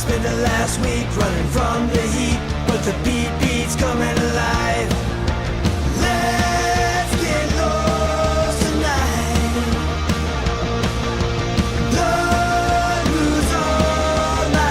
spent the last week running from the heat, but the beat's coming alive. Let's get lost tonight. Lord, who's on my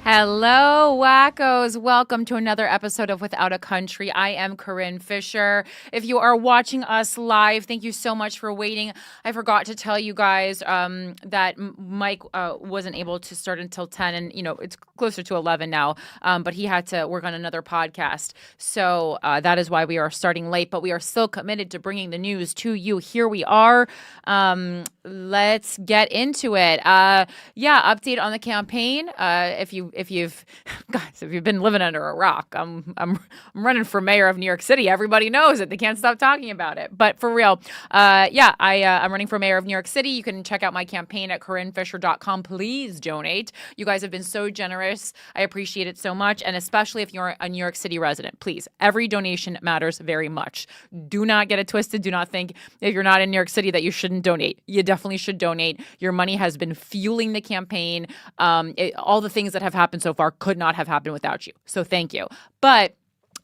Hello, wackos. Welcome to another episode of Without a Country. I am Corinne Fisher. If you are watching us live, thank you so much for waiting. I forgot to tell you guys that Mike wasn't able to start until 10, and, it's closer to 11 now, but he had to work on another podcast. So that is why we are starting late, but we are still committed to bringing the news to you. Here we are. Let's get into it. Update on the campaign. If you've been living under a rock, I'm running for mayor of New York City. Everybody knows it. They can't stop talking about it. But for real, I'm running for mayor of New York City. You can check out my campaign at CorinneFisher.com. Please donate. You guys have been so generous. I appreciate it so much, and especially if you're a New York City resident, please. Every donation matters very much. Do not get it twisted. Do not think if you're not in New York City that you shouldn't donate. You definitely should donate. Your money has been fueling the campaign. All the things that have happened so far could not have happened without you. So thank you. But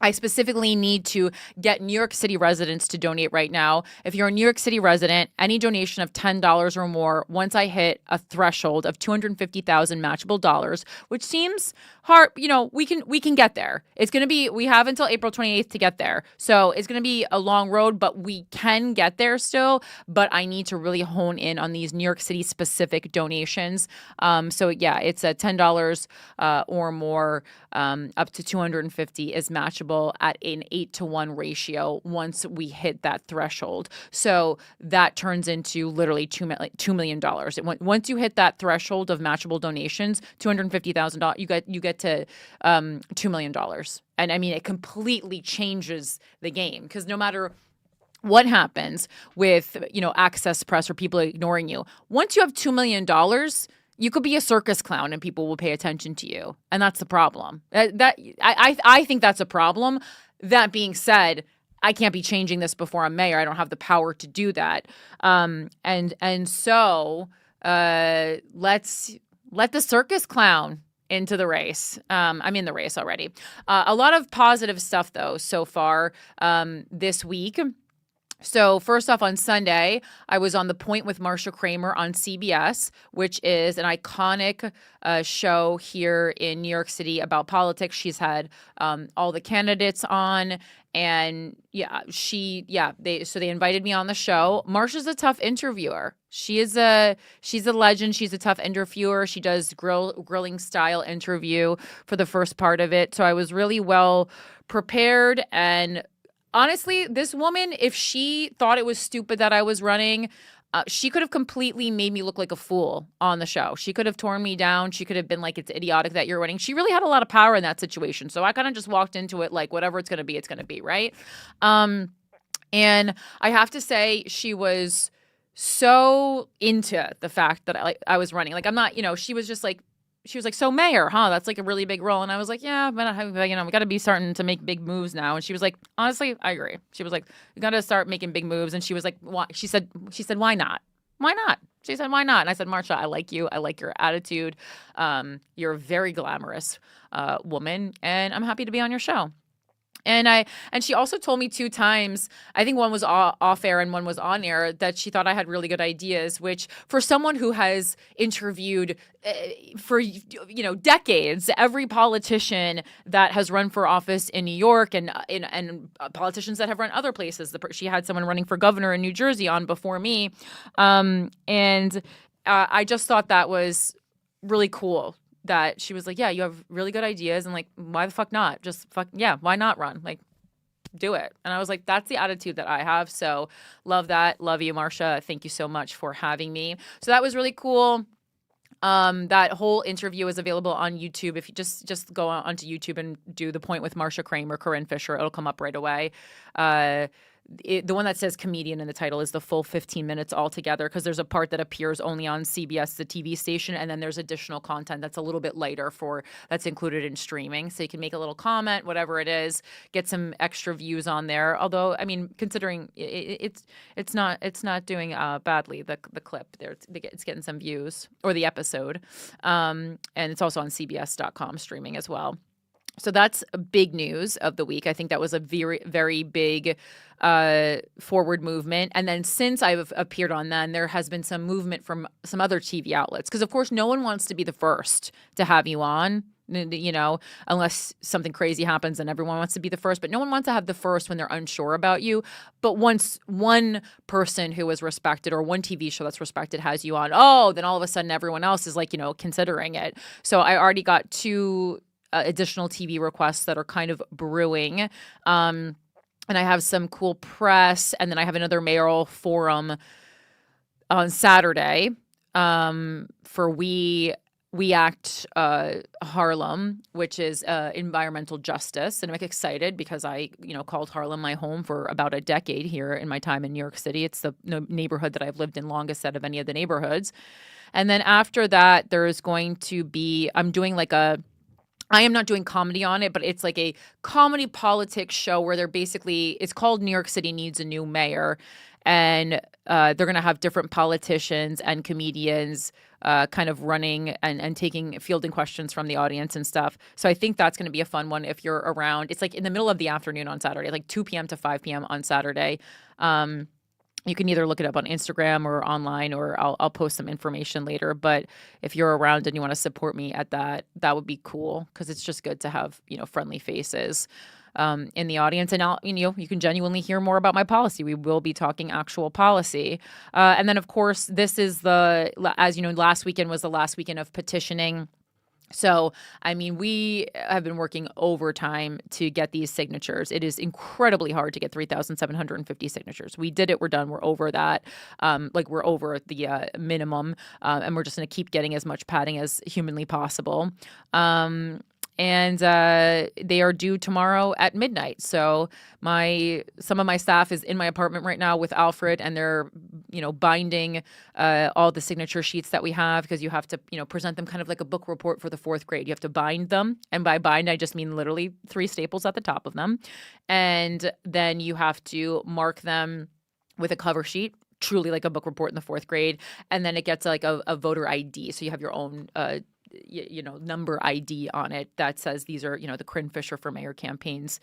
I specifically need to get New York City residents to donate right now. If you're a New York City resident, any donation of $10 or more, once I hit a threshold of 250,000 matchable dollars, which seems hard, we can get there. It's going to be, we have until April 28th to get there. So it's going to be a long road, but we can get there still. But I need to really hone in on these New York City specific donations. It's a $10 or more, up to 250 is matchable at an 8-to-1 ratio once we hit that threshold. So that turns into literally $2 million. Once you hit that threshold of matchable donations, $250,000, you get to $2 million. And I mean, it completely changes the game, because no matter what happens with, access press or people ignoring you, once you have $2 million, you could be a circus clown and people will pay attention to you. And that's the problem. I think that's a problem. That being said, I can't be changing this before I'm mayor. I don't have the power to do that. So let's let the circus clown into the race. I'm in the race already. A lot of positive stuff, though, so far this week. So first off, on Sunday, I was on The Point with Marsha Kramer on CBS, which is an iconic show here in New York City about politics. She's had all the candidates on, and they invited me on the show. Marsha's a tough interviewer. She's a legend. She's a tough interviewer. She does grilling style interview for the first part of it. So I was really well prepared. And honestly, this woman, if she thought it was stupid that I was running, she could have completely made me look like a fool on the show. She could have torn me down. She could have been like, it's idiotic that you're running. She really had a lot of power in that situation. So I kind of just walked into it like, whatever it's going to be, right? And I have to say, she was so into the fact that I was running. Like, I'm not, she was like, so mayor, huh? That's like a really big role. And I was like, yeah, but we got to be starting to make big moves now. And she was like, honestly, I agree. She was like, you got to start making big moves. And she was like, why? She said, why not? Why not? She said, why not? And I said, Marsha, I like you. I like your attitude. You're a very glamorous woman, and I'm happy to be on your show. And she also told me 2 times, I think one was off air and one was on air, that she thought I had really good ideas, which for someone who has interviewed for decades, every politician that has run for office in New York and politicians that have run other places. She had someone running for governor in New Jersey on before me. I just thought that was really cool. That she was like, yeah, you have really good ideas, and like, why the fuck not? Why not run? Like, do it. And I was like, that's the attitude that I have. So love that. Love you, Marsha. Thank you so much for having me. So that was really cool. That whole interview is available on YouTube. If you just go onto YouTube and do The Point with Marsha Kramer, Corinne Fisher, it'll come up right away. the one that says comedian in the title is the full 15 minutes altogether, because there's a part that appears only on CBS, the TV station, and then there's additional content that's a little bit lighter that's included in streaming. So you can make a little comment, whatever it is, get some extra views on there. Although, I mean, considering it's not doing badly, the clip there, it's getting some views, or the episode, and it's also on CBS.com streaming as well. So that's big news of the week. I think that was a very, very big forward movement. And then since I've appeared on then, there has been some movement from some other TV outlets. Because, of course, no one wants to be the first to have you on, unless something crazy happens and everyone wants to be the first. But no one wants to have the first when they're unsure about you. But once one person who is respected, or one TV show that's respected, has you on, then all of a sudden everyone else is like, considering it. So I already got 2 additional TV requests that are kind of brewing. And I have some cool press, and then I have another mayoral forum on Saturday for We Act Harlem, which is environmental justice. And I'm excited because I, called Harlem my home for about a decade here in my time in New York City. It's the neighborhood that I've lived in longest out of any of the neighborhoods. And then after that, there is going to be, I am not doing comedy on it, but it's like a comedy politics show where it's called New York City Needs a New Mayor. And they're going to have different politicians and comedians kind of running and fielding questions from the audience and stuff. So I think that's going to be a fun one if you're around. It's like in the middle of the afternoon on Saturday, like 2 p.m. to 5 p.m. on Saturday. You can either look it up on Instagram or online, or I'll post some information later. But if you're around and you want to support me at that would be cool, because it's just good to have, friendly faces in the audience. And you can genuinely hear more about my policy. We will be talking actual policy. And then, of course, this is as you know, last weekend was the last weekend of petitioning. So, I mean, we have been working overtime to get these signatures. It is incredibly hard to get 3,750 signatures. We did it. We're done. We're over that. We're over the minimum. And we're just going to keep getting as much padding as humanly possible. And they are due tomorrow at midnight. So some of my staff is in my apartment right now with Alfred, and they're, binding all the signature sheets that we have, because you have to, present them kind of like a book report for the 4th grade. You have to bind them. And by bind, I just mean literally 3 staples at the top of them. And then you have to mark them with a cover sheet, truly like a book report in the 4th grade. And then it gets like a voter ID. So you have your own number ID on it that says these are, the Corinne Fisher for Mayor campaigns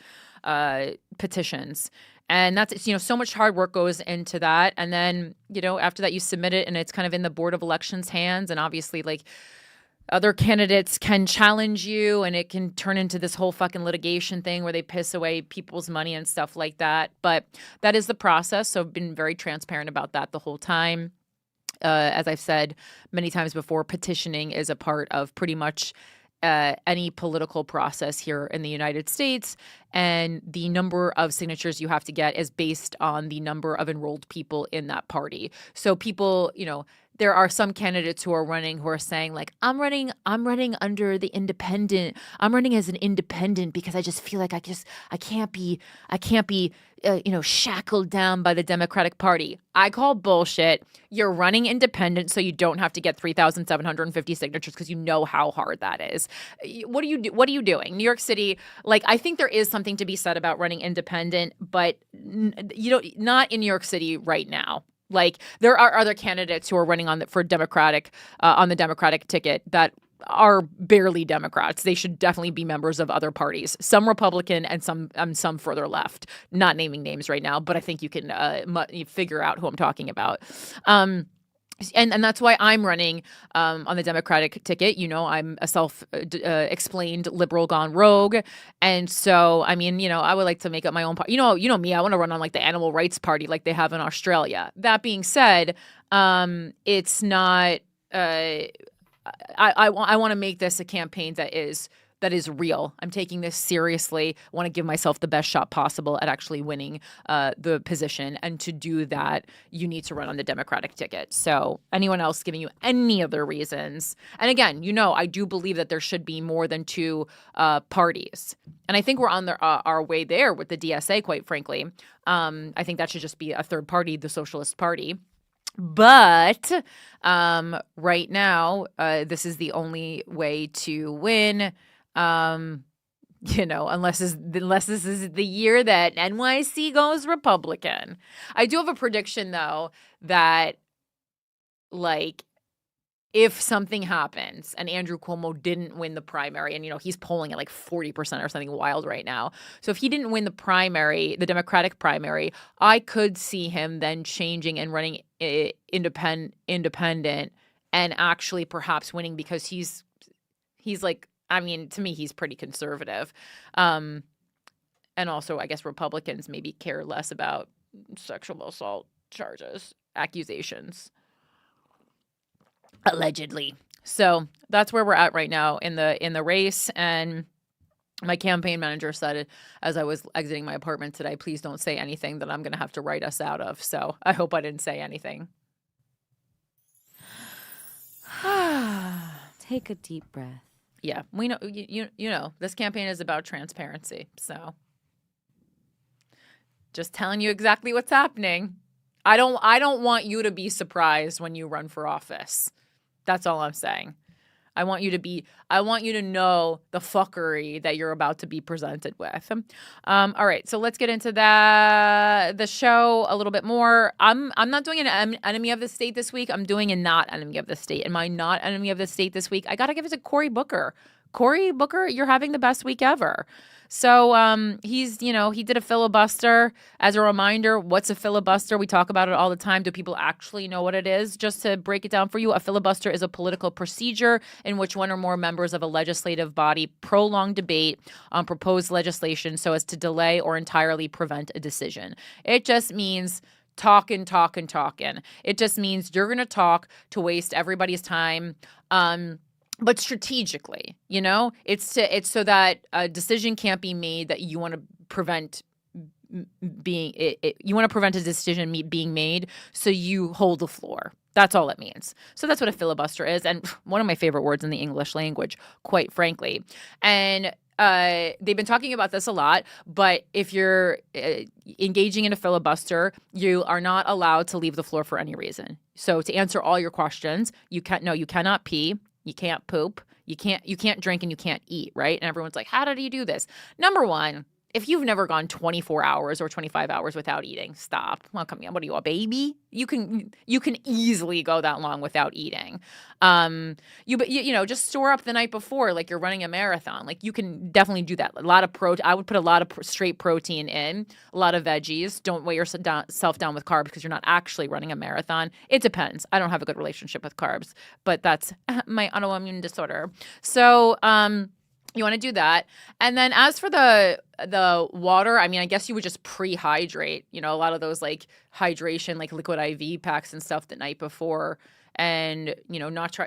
petitions. And that's, so much hard work goes into that. And then, after that you submit it, and it's kind of in the Board of Elections hands. And obviously, like, other candidates can challenge you, and it can turn into this whole fucking litigation thing where they piss away people's money and stuff like that. But that is the process. So I've been very transparent about that the whole time. As I've said many times before, petitioning is a part of pretty much any political process here in the United States. And the number of signatures you have to get is based on the number of enrolled people in that party. So people, there are some candidates who are running who are saying, like, I'm running under the independent. I'm running as an independent because I just feel like I can't be shackled down by the Democratic Party. I call bullshit. You're running independent so you don't have to get 3,750 signatures, because you know how hard that is. What are you doing? New York City, like, I think there is something to be said about running independent, but not in New York City right now. Like, there are other candidates who are running on the Democratic ticket that are barely Democrats. They should definitely be members of other parties, some Republican and some further left. Not naming names right now, but I think you can figure out who I'm talking about. And that's why I'm running on the Democratic ticket. I'm a self-explained liberal gone rogue. And so, I mean, I would like to make up my own party. You know me, I want to run on like the animal rights party like they have in Australia. That being said, it's not I want to make this a campaign that is that is real. I'm taking this seriously. I want to give myself the best shot possible at actually winning the position. And to do that, you need to run on the Democratic ticket. So anyone else giving you any other reasons? And again, I do believe that there should be more than two parties. And I think we're on our way there with the DSA, quite frankly. I think that should just be a third party, the Socialist Party. But right now, this is the only way to win. Unless this is the year that NYC goes Republican. I do have a prediction, though, that if something happens and Andrew Cuomo didn't win the primary, and he's polling at 40% or something wild right now. So if he didn't win the primary, the Democratic primary, I could see him then changing and running independent and actually perhaps winning, because he's to me, he's pretty conservative. And also, I guess Republicans maybe care less about sexual assault charges, accusations. Allegedly. So that's where we're at right now in the race. And my campaign manager said, as I was exiting my apartment today, please don't say anything that I'm going to have to write us out of. So I hope I didn't say anything. Take a deep breath. Yeah, we know. You know, this campaign is about transparency. So just telling you exactly what's happening. I don't want you to be surprised when you run for office. That's all I'm saying. I want you to know the fuckery that you're about to be presented with. All right, so let's get into the show a little bit more. I'm not doing an enemy of the state this week. I'm doing a not enemy of the state. And my not enemy of the state this week, I got to give it to Cory Booker. Cory Booker, you're having the best week ever. So he did a filibuster. As a reminder, what's a filibuster? We talk about it all the time. Do people actually know what it is? Just to break it down for you, a filibuster is a political procedure in which one or more members of a legislative body prolong debate on proposed legislation so as to delay or entirely prevent a decision. It just means talking. It just means you're going to talk to waste everybody's time. But strategically, it's so that a decision can't be made that you want to prevent you want to prevent a decision being made, so you hold the floor. That's all it means. So that's what a filibuster is, and one of my favorite words in the English language, quite frankly. And they've been talking about this a lot, but if you're engaging in a filibuster, you are not allowed to leave the floor for any reason. So to answer all your questions, you cannot pee. You can't poop, you can't drink, and you can't eat, right? And everyone's like, how did you do this? Number one, if you've never gone 24 hours or 25 hours without eating, stop. Well, come on, what are you, a baby? You can easily go that long without eating. Just store up the night before, like you're running a marathon. Like you can definitely do that. A lot of I would put a lot of straight protein in, a lot of veggies. Don't weigh yourself down with carbs because you're not actually running a marathon. It depends. I don't have a good relationship with carbs, but that's my autoimmune disorder. So, you want to do that. And then as for the water, I guess you would just pre-hydrate, a lot of those like hydration, like liquid IV packs and stuff the night before, and,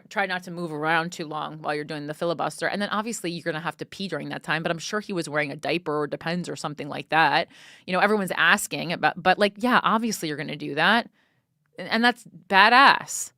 try not to move around too long while you're doing the filibuster. And then obviously you're going to have to pee during that time, but I'm sure he was wearing a diaper or Depends or something like that. Everyone's asking about, but yeah, obviously you're going to do that. And that's badass.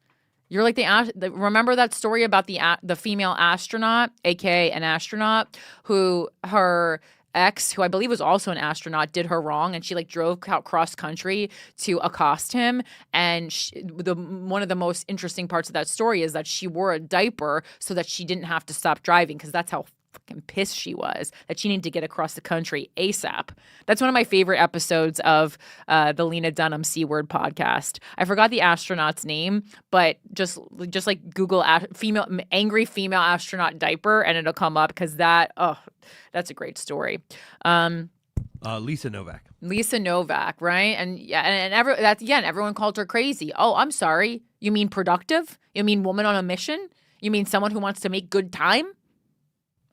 You're like remember that story about the female astronaut, aka an astronaut, who her ex, who I believe was also an astronaut, did her wrong, and she drove out cross country to accost him. And one of the most interesting parts of that story is that she wore a diaper so that she didn't have to stop driving, because that's how fucking pissed she was that she needed to get across the country ASAP. That's one of my favorite episodes of the Lena Dunham C-Word podcast. I forgot the astronaut's name, but just like Google angry female astronaut diaper and it'll come up, because that's a great story. Lisa Novak. Lisa Novak, right? And everyone called her crazy. Oh, I'm sorry. You mean productive? You mean woman on a mission? You mean someone who wants to make good time?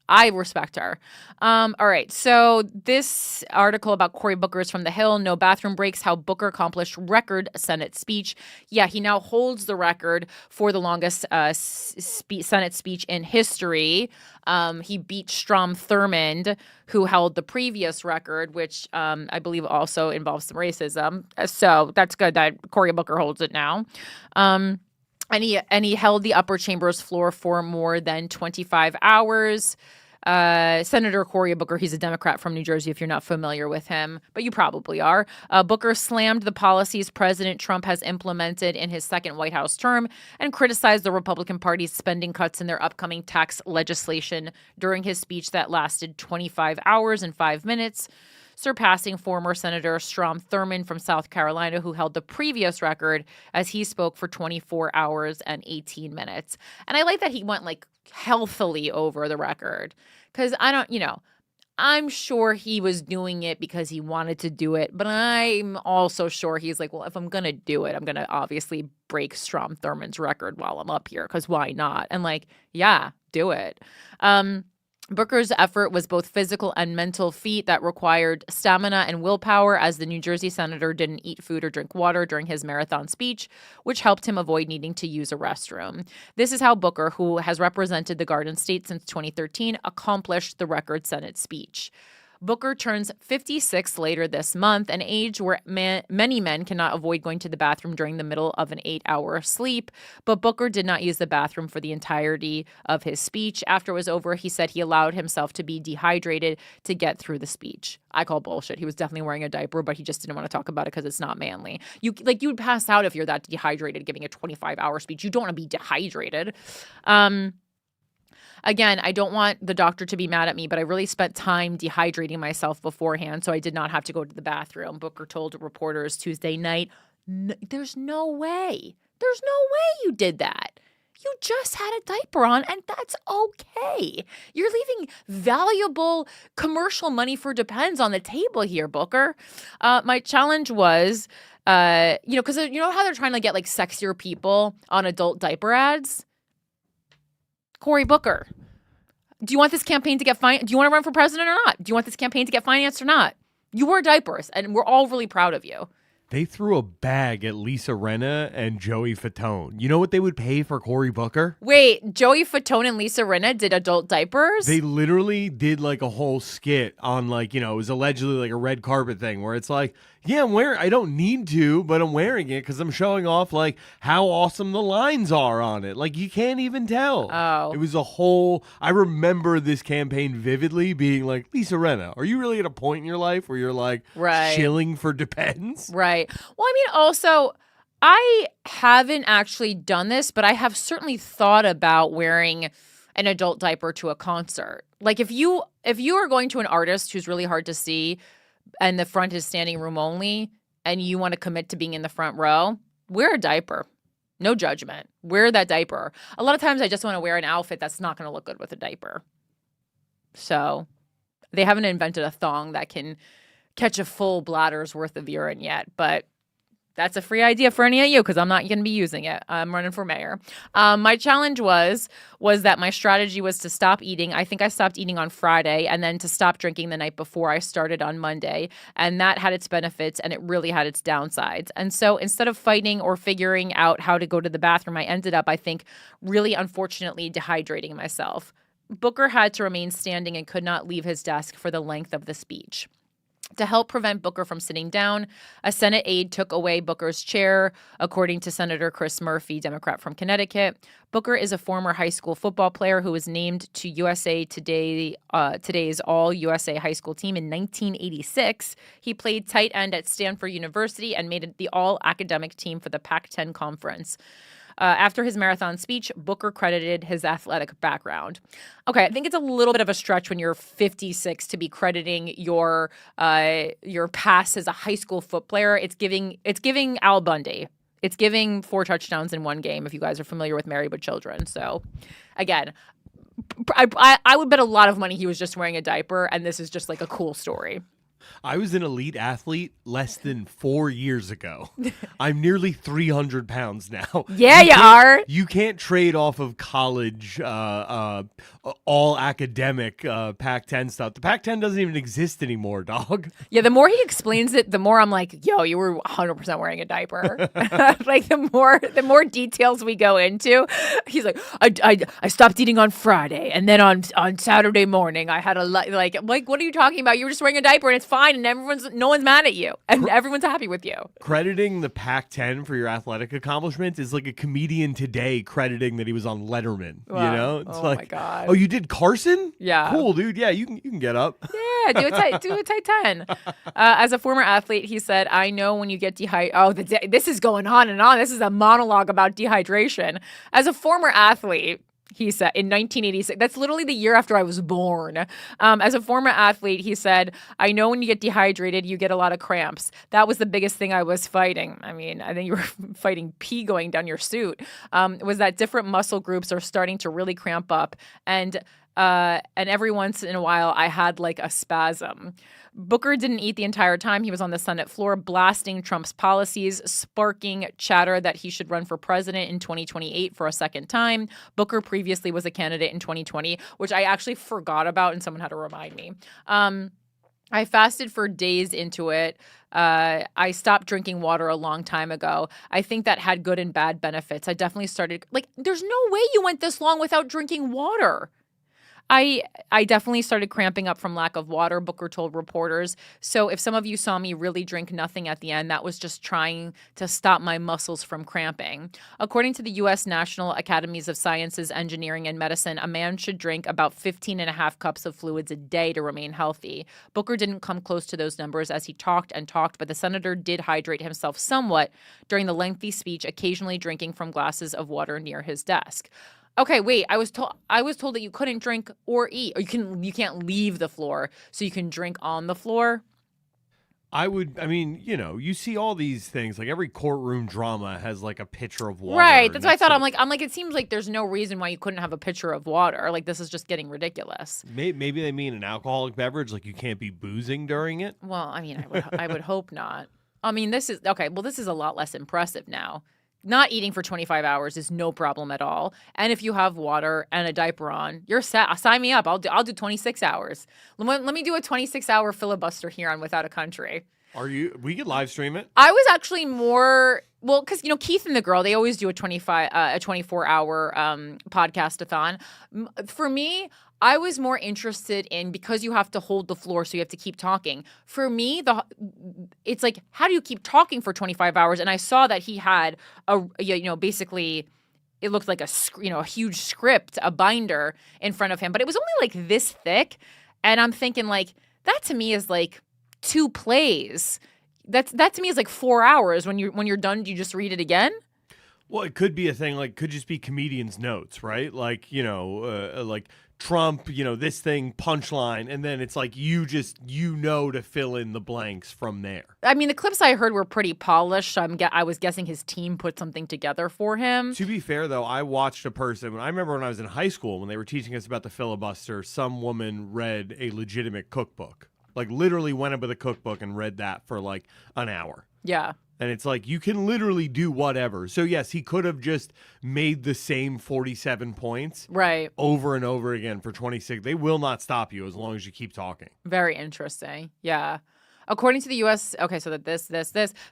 I respect her. All right. So this article about Cory Booker is from The Hill. No bathroom breaks, how Booker accomplished record Senate speech. Yeah, he now holds the record for the longest Senate speech in history. He beat Strom Thurmond, who held the previous record, which I believe also involves some racism. So that's good that Cory Booker holds it now. And he held the upper chamber's floor for more than 25 hours. Senator Cory Booker, he's a Democrat from New Jersey, if you're not familiar with him, but you probably are. Booker slammed the policies President Trump has implemented in his second White House term and criticized the Republican Party's spending cuts in their upcoming tax legislation during his speech that lasted 25 hours and 5 minutes, surpassing former Senator Strom Thurmond from South Carolina, who held the previous record as he spoke for 24 hours and 18 minutes. And I like that he went like healthily over the record because I'm sure he was doing it because he wanted to do it, but I'm also sure he's like, well, if I'm going to do it, I'm going to obviously break Strom Thurmond's record while I'm up here because why not? And like, yeah, do it. Booker's effort was both physical and mental feat that required stamina and willpower, as the New Jersey senator didn't eat food or drink water during his marathon speech, which helped him avoid needing to use a restroom. This is how Booker, who has represented the Garden State since 2013, accomplished the record Senate speech. Booker turns 56 later this month, an age where many men cannot avoid going to the bathroom during the middle of an 8-hour sleep. But Booker did not use the bathroom for the entirety of his speech. After it was over, he said he allowed himself to be dehydrated to get through the speech. I call bullshit. He was definitely wearing a diaper, but he just didn't want to talk about it because it's not manly. You'd pass out if you're that dehydrated giving a 25-hour speech. You don't want to be dehydrated. Again, I don't want the doctor to be mad at me, but I really spent time dehydrating myself beforehand, so I did not have to go to the bathroom. Booker told reporters Tuesday night, there's no way. There's no way you did that. You just had a diaper on, and that's okay. You're leaving valuable commercial money for Depends on the table here, Booker. My challenge was, because you know how they're trying to get like sexier people on adult diaper ads? Cory Booker, do you want this campaign to get financed? Do you want to run for president or not? Do you want this campaign to get financed or not? You wear diapers, and we're all really proud of you. They threw a bag at Lisa Rinna and Joey Fatone. You know what they would pay for Cory Booker? Wait, Joey Fatone and Lisa Rinna did adult diapers? They literally did like a whole skit on it was allegedly like a red carpet thing where it's like, yeah, I don't need to, but I'm wearing it because I'm showing off like how awesome the lines are on it. Like you can't even tell. Oh. It was I remember this campaign vividly being like, Lisa Rinna, are you really at a point in your life where you're like chilling for Depends? Right. Well, I mean, also, I haven't actually done this, but I have certainly thought about wearing an adult diaper to a concert. Like if you are going to an artist who's really hard to see and the front is standing room only and you want to commit to being in the front row, wear a diaper. No judgment. Wear that diaper. A lot of times I just want to wear an outfit that's not going to look good with a diaper. So they haven't invented a thong that can catch a full bladder's worth of urine yet, but that's a free idea for any of you because I'm not going to be using it. I'm running for mayor. My challenge was that my strategy was to stop eating. I think I stopped eating on Friday and then to stop drinking the night before I started on Monday. And that had its benefits and it really had its downsides. And so instead of fighting or figuring out how to go to the bathroom, I ended up, I think, really unfortunately dehydrating myself. Booker had to remain standing and could not leave his desk for the length of the speech. To help prevent Booker from sitting down, a Senate aide took away Booker's chair, according to Senator Chris Murphy, Democrat from Connecticut. Booker is a former high school football player who was named to USA Today, today's All-USA high school team in 1986. He played tight end at Stanford University and made it the all-academic team for the Pac-10 Conference. After his marathon speech, Booker credited his athletic background. Okay, I think it's a little bit of a stretch when you're 56 to be crediting your past as a high school foot player. It's giving Al Bundy. It's giving 4 touchdowns in one game, if you guys are familiar with Married with Children. So, again, I would bet a lot of money he was just wearing a diaper, and this is just like a cool story. I was an elite athlete less than 4 years ago. I'm nearly 300 pounds now. Yeah, you are. You can't trade off of college, all academic Pac-10 stuff. The Pac-10 doesn't even exist anymore, dog. Yeah, the more he explains it, the more I'm like, yo, you were 100% wearing a diaper. Like the more details we go into, he's like, I stopped eating on Friday, and then on Saturday morning I had a like what are you talking about? You were just wearing a diaper and it's fine, and no one's mad at you, and everyone's happy with you. Crediting the Pac-10 for your athletic accomplishments is like a comedian today crediting that he was on Letterman. Wow. You know, it's my God. Oh, you did Carson? Yeah. Cool, dude. Yeah, you can get up. Yeah, do a tight 10. As a former athlete, he said, I know when you get dehydrated. Oh, this is going on and on. This is a monologue about dehydration. As a former athlete, he said, in 1986, that's literally the year after I was born. As a former athlete, he said, I know when you get dehydrated, you get a lot of cramps. That was the biggest thing I was fighting. I mean, I think you were fighting pee going down your suit. Was that different muscle groups are starting to really cramp up. And every once in a while, I had like a spasm. Booker didn't eat the entire time he was on the Senate floor, blasting Trump's policies, sparking chatter that he should run for president in 2028 for a second time. Booker previously was a candidate in 2020, which I actually forgot about, and someone had to remind me. I fasted for days into it. I stopped drinking water a long time ago. I think that had good and bad benefits. I definitely started, there's no way you went this long without drinking water. I definitely started cramping up from lack of water, Booker told reporters. So if some of you saw me really drink nothing at the end, that was just trying to stop my muscles from cramping. According to the U.S. National Academies of Sciences, Engineering, and Medicine, a man should drink about 15 and a half cups of fluids a day to remain healthy. Booker didn't come close to those numbers as he talked and talked, but the senator did hydrate himself somewhat during the lengthy speech, occasionally drinking from glasses of water near his desk. Okay, wait. I was told that you couldn't drink or eat, or you can't leave the floor, so you can drink on the floor. You see all these things, like every courtroom drama has like a pitcher of water. Right. That's what I thought. I'm like, it seems like there's no reason why you couldn't have a pitcher of water. Like, this is just getting ridiculous. Maybe they mean an alcoholic beverage, like you can't be boozing during it. Well, I mean, I would hope not. I mean, this is okay. Well, this is a lot less impressive now. Not eating for 25 hours is no problem at all. And if you have water and a diaper on, you're set. Sign me up. I'll do 26 hours. Let me do a 26-hour filibuster here on Without a Country. We could live stream it. I was actually more, well, because, Keith and the girl, they always do a 24-hour podcast-a-thon. For me, I was more interested in, because you have to hold the floor, so you have to keep talking. For me, it's like, how do you keep talking for 25 hours? And I saw that he had basically, it looked like a huge script, a binder in front of him, but it was only like this thick. And I'm thinking, like, that to me is like 2 plays. That to me is like 4 hours. When you're done, do you just read it again? Well, it could be a thing, like, could just be comedians' notes, right? Like, like Trump, this thing, punchline, and then it's like to fill in the blanks from there. I mean, the clips I heard were pretty polished. So I was guessing his team put something together for him. To be fair, though, I watched a person, I remember when I was in high school, when they were teaching us about the filibuster, some woman read a legitimate cookbook. Like, literally went up with a cookbook and read that for like an hour. Yeah. And it's like, you can literally do whatever. So, yes, he could have just made the same 47 points right over and over again for 26. They will not stop you as long as you keep talking. Very interesting. Yeah. According to the U.S., okay, so that this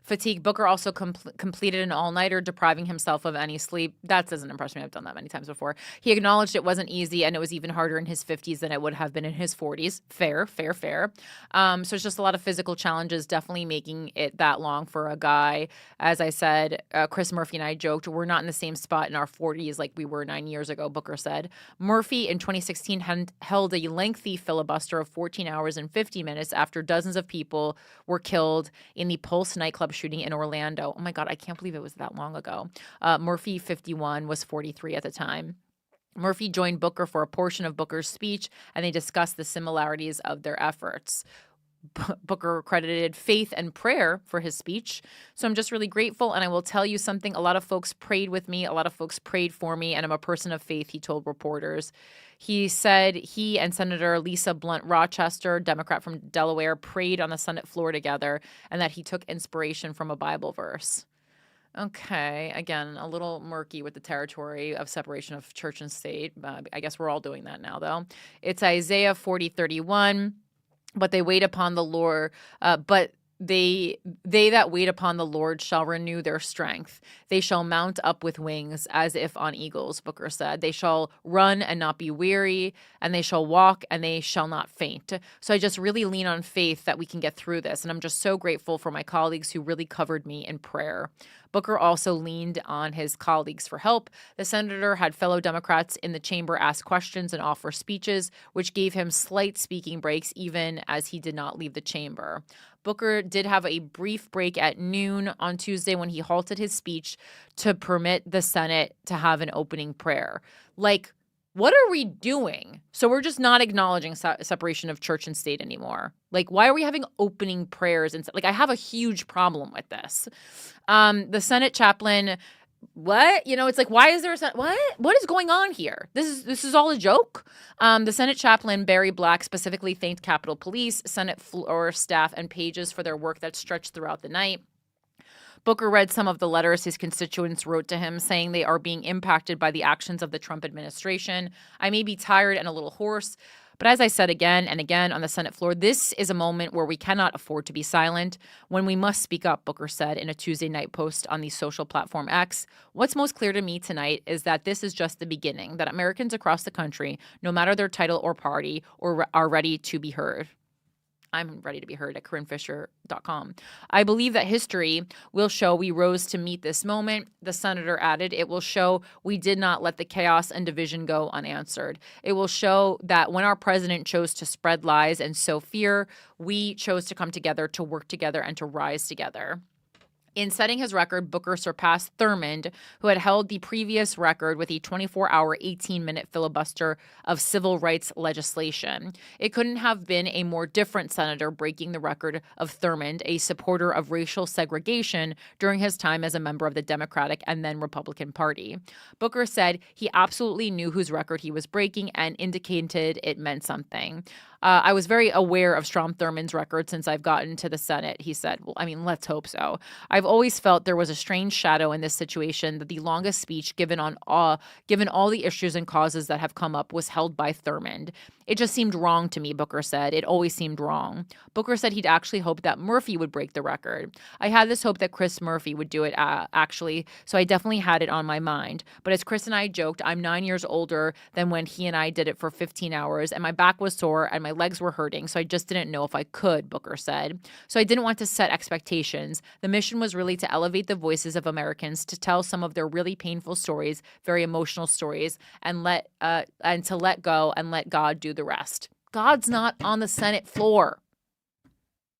fatigue, Booker also completed an all-nighter, depriving himself of any sleep. That doesn't impress me. I've done that many times before. He acknowledged it wasn't easy, and it was even harder in his 50s than it would have been in his 40s. Fair. So it's just a lot of physical challenges, definitely making it that long for a guy. As I said, Chris Murphy and I joked, we're not in the same spot in our 40s like we were 9 years ago, Booker said. Murphy in 2016 held a lengthy filibuster of 14 hours and 50 minutes after dozens of people were killed in the Pulse nightclub shooting in Orlando. Oh my God, I can't believe it was that long ago. Murphy, 51, was 43 at the time. Murphy joined Booker for a portion of Booker's speech, and they discussed the similarities of their efforts. Booker credited faith and prayer for his speech. So I'm just really grateful. And I will tell you something. A lot of folks prayed with me. A lot of folks prayed for me. And I'm a person of faith, he told reporters. He said he and Senator Lisa Blunt Rochester, Democrat from Delaware, prayed on the Senate floor together, and that he took inspiration from a Bible verse. Okay, again, a little murky with the territory of separation of church and state. I guess we're all doing that now, though. It's Isaiah 40:31. But they wait upon the Lord, but they that wait upon the Lord shall renew their strength. They shall mount up with wings as if on eagles, Booker said. They shall run and not be weary, and they shall walk and they shall not faint. So I just really lean on faith that we can get through this. And I'm just so grateful for my colleagues who really covered me in prayer. Booker also leaned on his colleagues for help. The senator had fellow Democrats in the chamber ask questions and offer speeches, which gave him slight speaking breaks even as he did not leave the chamber. Booker did have a brief break at noon on Tuesday when he halted his speech to permit the Senate to have an opening prayer. Like, what are we doing? So we're just not acknowledging separation of church and state anymore. Like, why are we having opening prayers? And like, I have a huge problem with this. The Senate chaplain, what? It's like, why is there what is going on here? This is all a joke. The Senate chaplain, Barry Black, specifically thanked Capitol Police, Senate floor staff, and pages for their work that stretched throughout the night. Booker read some of the letters his constituents wrote to him saying they are being impacted by the actions of the Trump administration. I may be tired and a little hoarse, but as I said again and again on the Senate floor, this is a moment where we cannot afford to be silent, when we must speak up, Booker said in a Tuesday night post on the social platform X. What's most clear to me tonight is that this is just the beginning, that Americans across the country, no matter their title or party, are ready to be heard. I'm ready to be heard at CorinneFisher.com. I believe that history will show we rose to meet this moment. The senator added, it will show we did not let the chaos and division go unanswered. It will show that when our president chose to spread lies and sow fear, we chose to come together, to work together, and to rise together. In setting his record, Booker surpassed Thurmond, who had held the previous record with a 24-hour, 18-minute filibuster of civil rights legislation. It couldn't have been a more different senator breaking the record of Thurmond, a supporter of racial segregation during his time as a member of the Democratic and then Republican Party. Booker said he absolutely knew whose record he was breaking and indicated it meant something. I was very aware of Strom Thurmond's record since I've gotten to the Senate, he said. Well, I mean, let's hope so. I've always felt there was a strange shadow in this situation, that the longest speech given all the issues and causes that have come up was held by Thurmond. It just seemed wrong to me, Booker said. It always seemed wrong. Booker said he'd actually hoped that Murphy would break the record. I had this hope that Chris Murphy would do it, actually, so I definitely had it on my mind. But as Chris and I joked, I'm 9 years older than when he and I did it for 15 hours, and my back was sore and my legs were hurting, so I just didn't know if I could, Booker said. So I didn't want to set expectations. The mission was really to elevate the voices of Americans, to tell some of their really painful stories, very emotional stories, and to let go and let God do the rest. God's not on the Senate floor.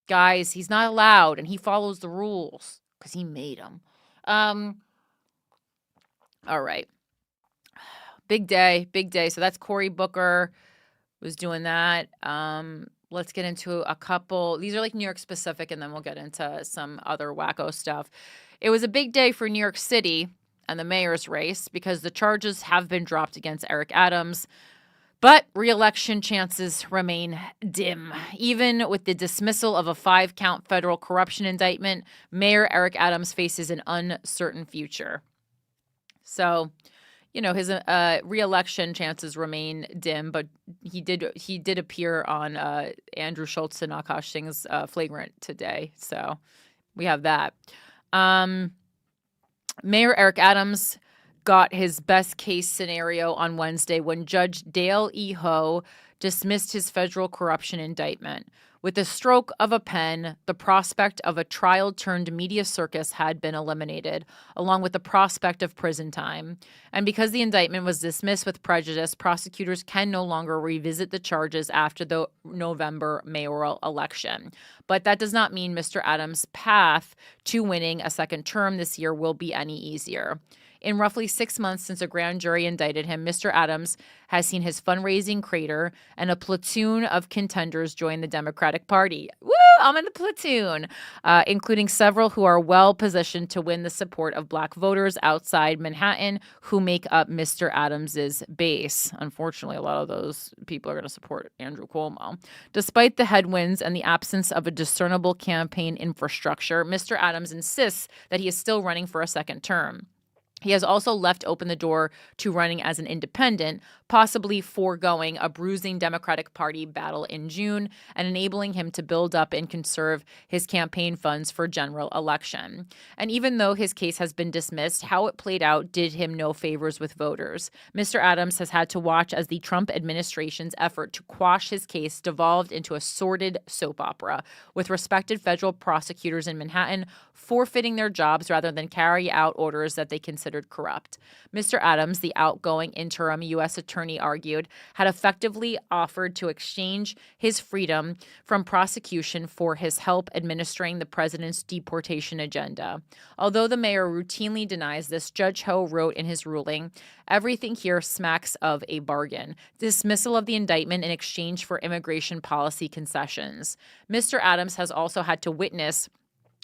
Guys, he's not allowed, and he follows the rules because he made them. All right. Big day. So that's Cory Booker was doing that. Let's get into a couple. These are like New York specific, and then we'll get into some other wacko stuff. It was a big day for New York City and the mayor's race because the charges have been dropped against Eric Adams. But reelection chances remain dim. Even with the dismissal of a 5-count federal corruption indictment, Mayor Eric Adams faces an uncertain future. So, his reelection chances remain dim, but he did appear on Andrew Schultz and Akash Singh's Flagrant today. So we have that. Mayor Eric Adams got his best case scenario on Wednesday when Judge Dale E. Ho dismissed his federal corruption indictment. With the stroke of a pen, the prospect of a trial-turned-media circus had been eliminated, along with the prospect of prison time. And because the indictment was dismissed with prejudice, prosecutors can no longer revisit the charges after the November mayoral election. But that does not mean Mr. Adams' path to winning a second term this year will be any easier. In roughly 6 months since a grand jury indicted him, Mr. Adams has seen his fundraising crater and a platoon of contenders join the Democratic Democratic Party. Woo! I'm in the platoon, including several who are well positioned to win the support of black voters outside Manhattan who make up Mr. Adams's base. Unfortunately, a lot of those people are going to support Andrew Cuomo. Despite the headwinds and the absence of a discernible campaign infrastructure, Mr. Adams insists that he is still running for a second term. He has also left open the door to running as an independent, possibly foregoing a bruising Democratic Party battle in June and enabling him to build up and conserve his campaign funds for general election. And even though his case has been dismissed, how it played out did him no favors with voters. Mr. Adams has had to watch as the Trump administration's effort to quash his case devolved into a sordid soap opera, with respected federal prosecutors in Manhattan forfeiting their jobs rather than carry out orders that they considered corrupt. Mr. Adams, the outgoing interim U.S. attorney, argued, had effectively offered to exchange his freedom from prosecution for his help administering the president's deportation agenda. Although the mayor routinely denies this, Judge Ho wrote in his ruling, "Everything here smacks of a bargain. Dismissal of the indictment in exchange for immigration policy concessions." Mr. Adams has also had to witness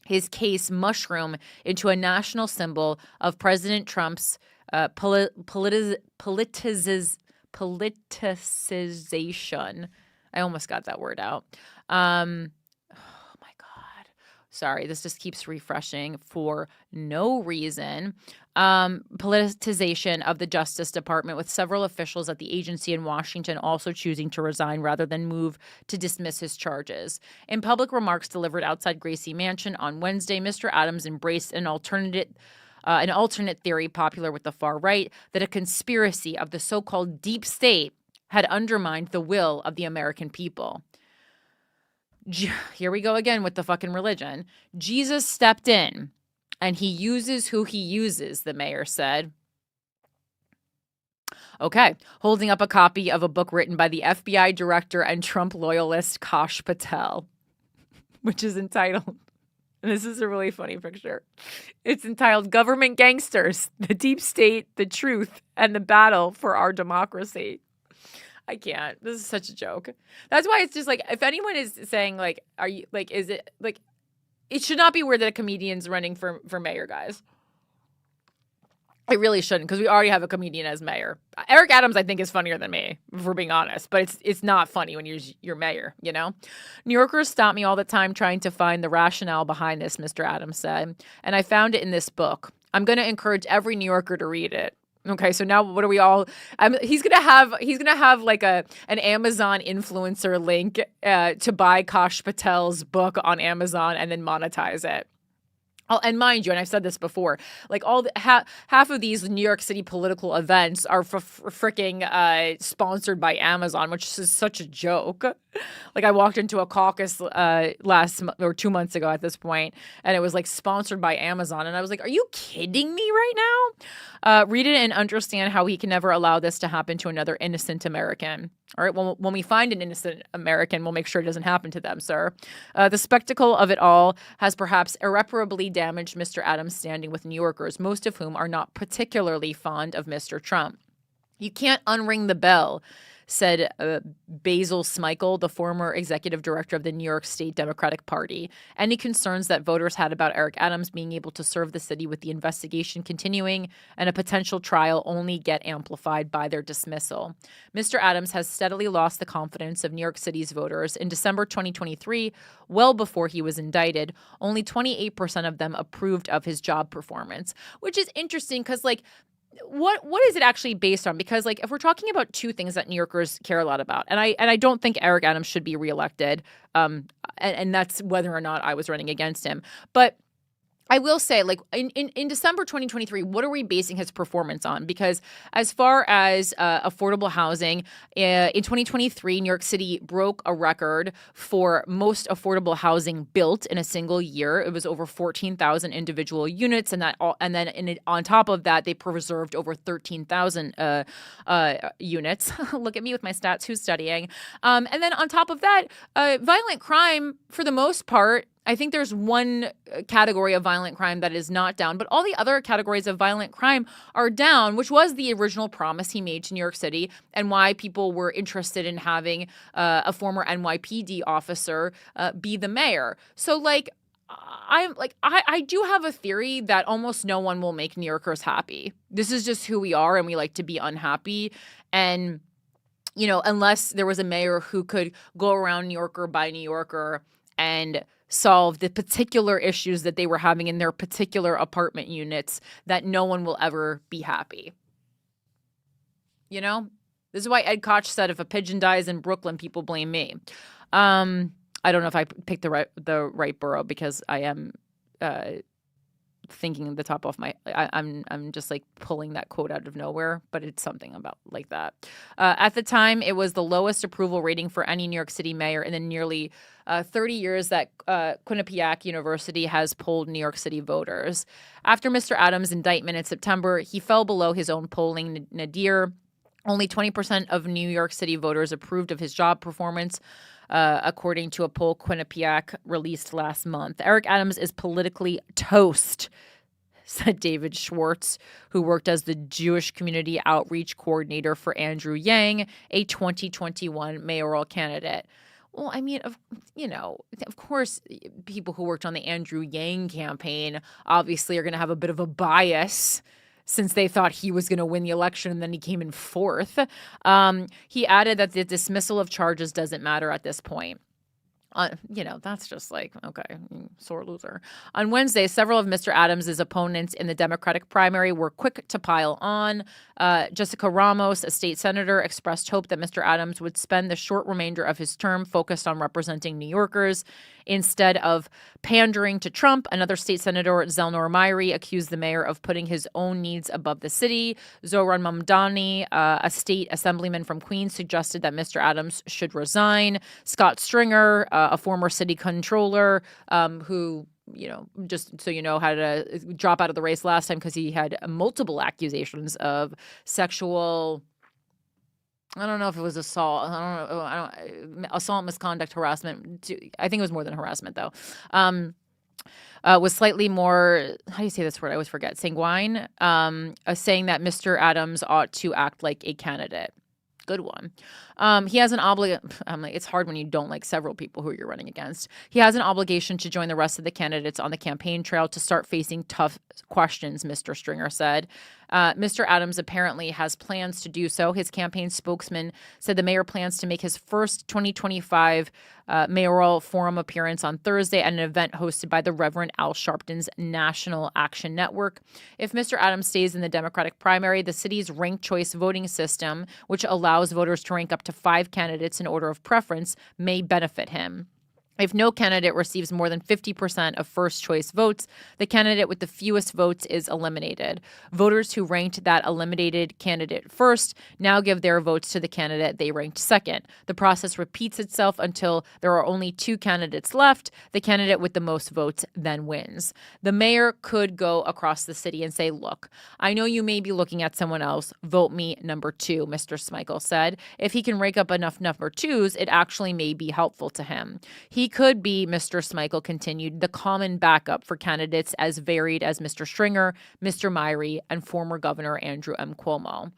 his case mushroom into a national symbol of President Trump's politicization. I almost got that word out. Oh my God. Sorry, this just keeps refreshing for no reason. Politicization of the Justice Department, with several officials at the agency in Washington also choosing to resign rather than move to dismiss his charges. In public remarks delivered outside Gracie Mansion on Wednesday, Mr. Adams embraced an alternate theory popular with the far right that a conspiracy of the so-called deep state had undermined the will of the American people. Here we go again with the fucking religion. Jesus stepped in, and he uses who he uses, the mayor said. Okay, holding up a copy of a book written by the FBI director and Trump loyalist Kash Patel, which is entitled, and this is a really funny picture, it's entitled Government Gangsters, the Deep State, the Truth, and the Battle for Our Democracy. I can't. This is such a joke. That's why it's just like, if anyone is saying like, are you like, is it like, it should not be weird that a comedian's running for mayor, guys. It really shouldn't, because we already have a comedian as mayor. Eric Adams, I think, is funnier than me, if we're being honest. But it's not funny when you're mayor, you know? New Yorkers stop me all the time trying to find the rationale behind this, Mr. Adams said. And I found it in this book. I'm going to encourage every New Yorker to read it. Okay, so now what are we all? He's gonna have like an Amazon influencer link to buy Kash Patel's book on Amazon and then monetize it. Oh, and mind you, and I've said this before, like half of these New York City political events are freaking sponsored by Amazon, which is such a joke. Like I walked into a caucus 2 months ago at this point, and it was like sponsored by Amazon, and I was like, "Are you kidding me right now?" Read it and understand how he can never allow this to happen to another innocent American. All right, well, when we find an innocent American, we'll make sure it doesn't happen to them, sir. The spectacle of it all has perhaps irreparably damaged Mr. Adams' standing with New Yorkers, most of whom are not particularly fond of Mr. Trump. You can't unring the bell, said Basil Smikle, the former executive director of the New York State Democratic Party. Any concerns that voters had about Eric Adams being able to serve the city with the investigation continuing and a potential trial only get amplified by their dismissal. Mr. Adams has steadily lost the confidence of New York City's voters. In December 2023, well before he was indicted, only 28% of them approved of his job performance, which is interesting because, like, what is it actually based on? Because, like, if we're talking about two things that New Yorkers care a lot about, and I don't think Eric Adams should be reelected, and that's whether or not I was running against him. But I will say, like, in December 2023, what are we basing his performance on? Because as far as affordable housing, in 2023, New York City broke a record for most affordable housing built in a single year. It was over 14,000 individual units, and on top of that, they preserved over 13,000 units. Look at me with my stats. Who's studying? And then on top of that, violent crime, for the most part, I think there's one category of violent crime that is not down, but all the other categories of violent crime are down, which was the original promise he made to New York City and why people were interested in having a former NYPD officer be the mayor. So I do have a theory that almost no one will make New Yorkers happy. This is just who we are, and we like to be unhappy. And, unless there was a mayor who could go around New Yorker by New Yorker and solve the particular issues that they were having in their particular apartment units, that no one will ever be happy. This is why Ed Koch said, if a pigeon dies in Brooklyn, people blame me. I don't know if I picked the right borough, because I am thinking the top off my I'm just like pulling that quote out of nowhere, but it's something about like that. At the time, it was the lowest approval rating for any New York City mayor in the nearly 30 years that Quinnipiac University has polled New York City voters. After Mr. Adams' indictment in September, he fell below his own polling nadir. Only 20% of New York City voters approved of his job performance, according to a poll Quinnipiac released last month. Eric Adams is politically toast, said David Schwartz, who worked as the Jewish community outreach coordinator for Andrew Yang, a 2021 mayoral candidate. Well, I mean, of course, people who worked on the Andrew Yang campaign obviously are going to have a bit of a bias, since they thought he was going to win the election and then he came in fourth. He added that the dismissal of charges doesn't matter at this point. That's just like, okay, sore loser. On Wednesday, several of Mr. Adams' opponents in the Democratic primary were quick to pile on. Jessica Ramos, a state senator, expressed hope that Mr. Adams would spend the short remainder of his term focused on representing New Yorkers instead of pandering to Trump. Another state senator, Zelnor Myrie, accused the mayor of putting his own needs above the city. Zohran Mamdani, a state assemblyman from Queens, suggested that Mr. Adams should resign. Scott Stringer, a former city controller, who, just so you know, had to drop out of the race last time because he had multiple accusations of sexual, I don't know if it was assault. Assault, misconduct, harassment. I think it was more than harassment, though. Was slightly more, how do you say this word? I always forget. Sanguine, saying that Mr. Adams ought to act like a candidate. Good one. He has an obligation. I'm like, it's hard when you don't like several people who you're running against. He has an obligation to join the rest of the candidates on the campaign trail to start facing tough questions, Mr. Stringer said. Mr. Adams apparently has plans to do so. His campaign spokesman said the mayor plans to make his first 2025 mayoral forum appearance on Thursday at an event hosted by the Reverend Al Sharpton's National Action Network. If Mr. Adams stays in the Democratic primary, the city's ranked choice voting system, which allows voters to rank up to 5 candidates in order of preference, may benefit him. If no candidate receives more than 50% of first-choice votes, the candidate with the fewest votes is eliminated. Voters who ranked that eliminated candidate first now give their votes to the candidate they ranked second. The process repeats itself until there are only 2 candidates left. The candidate with the most votes then wins. The mayor could go across the city and say, look, I know you may be looking at someone else. Vote me number 2, Mr. Smikle said. If he can rake up enough number 2s, it actually may be helpful to him. He could be, Mr. Smikle continued, the common backup for candidates as varied as Mr. Stringer, Mr. Myrie, and former Governor Andrew M. Cuomo.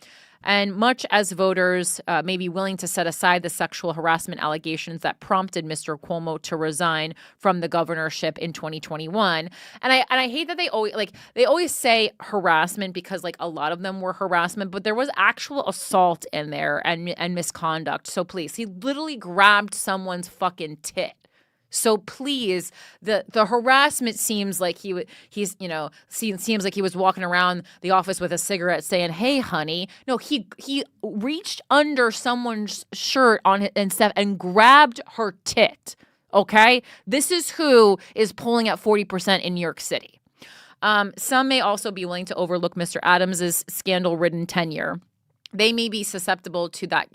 And much as voters may be willing to set aside the sexual harassment allegations that prompted Mr. Cuomo to resign from the governorship in 2021, and I hate that they always say harassment because a lot of them were harassment, but there was actual assault in there and misconduct. So please, he literally grabbed someone's fucking tit. So please, the harassment seems like seems like he was walking around the office with a cigarette saying, "Hey, honey." No, he reached under someone's shirt and grabbed her tit. Okay, this is who is polling at 40% in New York City. Some may also be willing to overlook Mr. Adams's scandal-ridden tenure. they may be susceptible to that.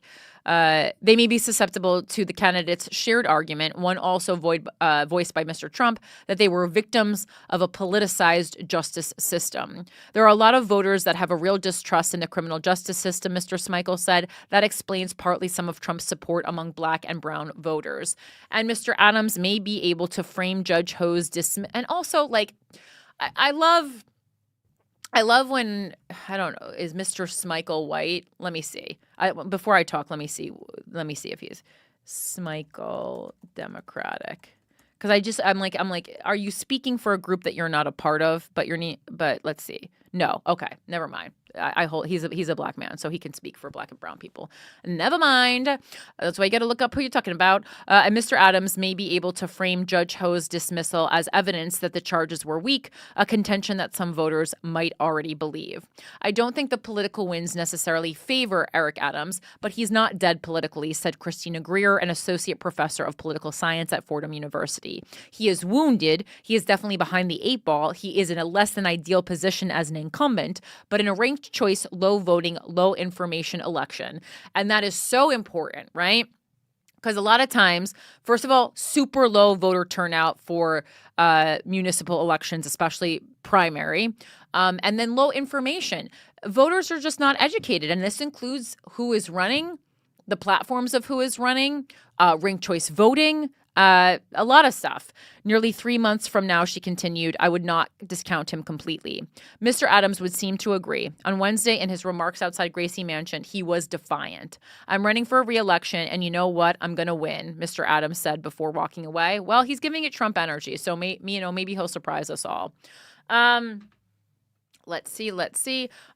They may be susceptible to the candidates' shared argument, one also voiced by Mr. Trump, that they were victims of a politicized justice system. There are a lot of voters that have a real distrust in the criminal justice system, Mr. Smikle said. That explains partly some of Trump's support among black and brown voters. And Mr. Adams may be able to frame Judge Ho's dismiss. And also, like, I love when, I don't know, is Mr. Smikle white? Let me see. Before I talk, let me see if he's Smikle Democratic. Because I'm like, are you speaking for a group that you're not a part of? But let's see. No, okay, never mind. He's a black man, so he can speak for black and brown people. Never mind. That's why you got to look up who you're talking about. And Mr. Adams may be able to frame Judge Ho's dismissal as evidence that the charges were weak, a contention that some voters might already believe. I don't think the political wins necessarily favor Eric Adams, but he's not dead politically, said Christina Greer, an associate professor of political science at Fordham University. He is wounded. He is definitely behind the eight ball. He is in a less than ideal position as an incumbent, but in a ranked choice, low voting, low information election. And that is so important, right? Because a lot of times, first of all, super low voter turnout for municipal elections, especially primary, and then low information. Voters are just not educated, and this includes who is running, the platforms of who is running, ranked choice voting, a lot of stuff. Nearly 3 months from now, she continued, I would not discount him completely. Mr. Adams would seem to agree. On Wednesday, in his remarks outside Gracie Mansion, he was defiant. I'm running for re-election, and you know what? I'm going to win, Mr. Adams said before walking away. Well, he's giving it Trump energy, so maybe he'll surprise us all. Let's see.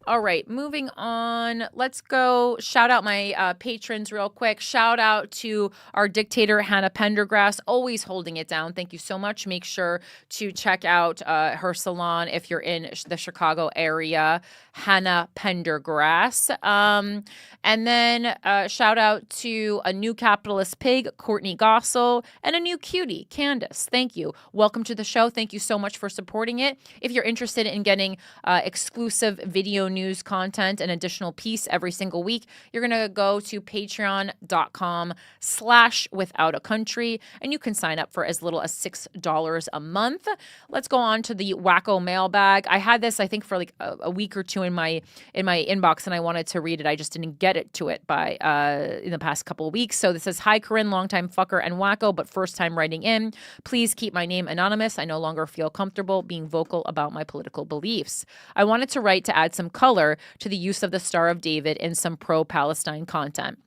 All right, moving on. Let's go shout out my patrons real quick. Shout out to our dictator, Hannah Pendergrass, always holding it down. Thank you so much. Make sure to check out her salon if you're in the Chicago area, Hannah Pendergrass. And then shout out to a new capitalist pig, Courtney Gossel, and a new cutie, Candace. Thank you. Welcome to the show. Thank you so much for supporting it. If you're interested in getting exclusive video news content, an additional piece every single week, you're going to go to patreon.com/withoutaCountry, and you can sign up for as little as $6 a month. Let's go on to the wacko mailbag. I had this, I think, for like a week or two in my inbox, and I wanted to read it. I just didn't get it to it in the past couple of weeks. So this says, hi, Corinne, longtime fucker and wacko, but first time writing in. Please keep my name anonymous. I no longer feel comfortable being vocal about my political beliefs. I wanted to write to add some color to the use of the Star of David in some pro-Palestine content.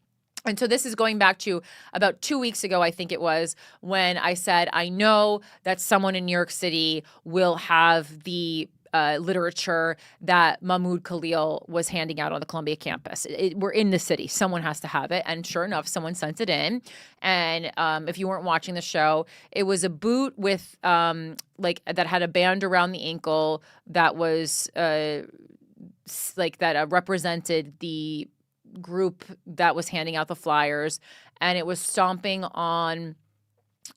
And so this is going back to about 2 weeks ago, I think it was, when I said, I know that someone in New York City will have the literature that Mahmoud Khalil was handing out on the Columbia campus. We're in the city. Someone has to have it. And sure enough, someone sent it in. And if you weren't watching the show, it was a boot with that had a band around the ankle that was represented the group that was handing out the flyers. And it was stomping on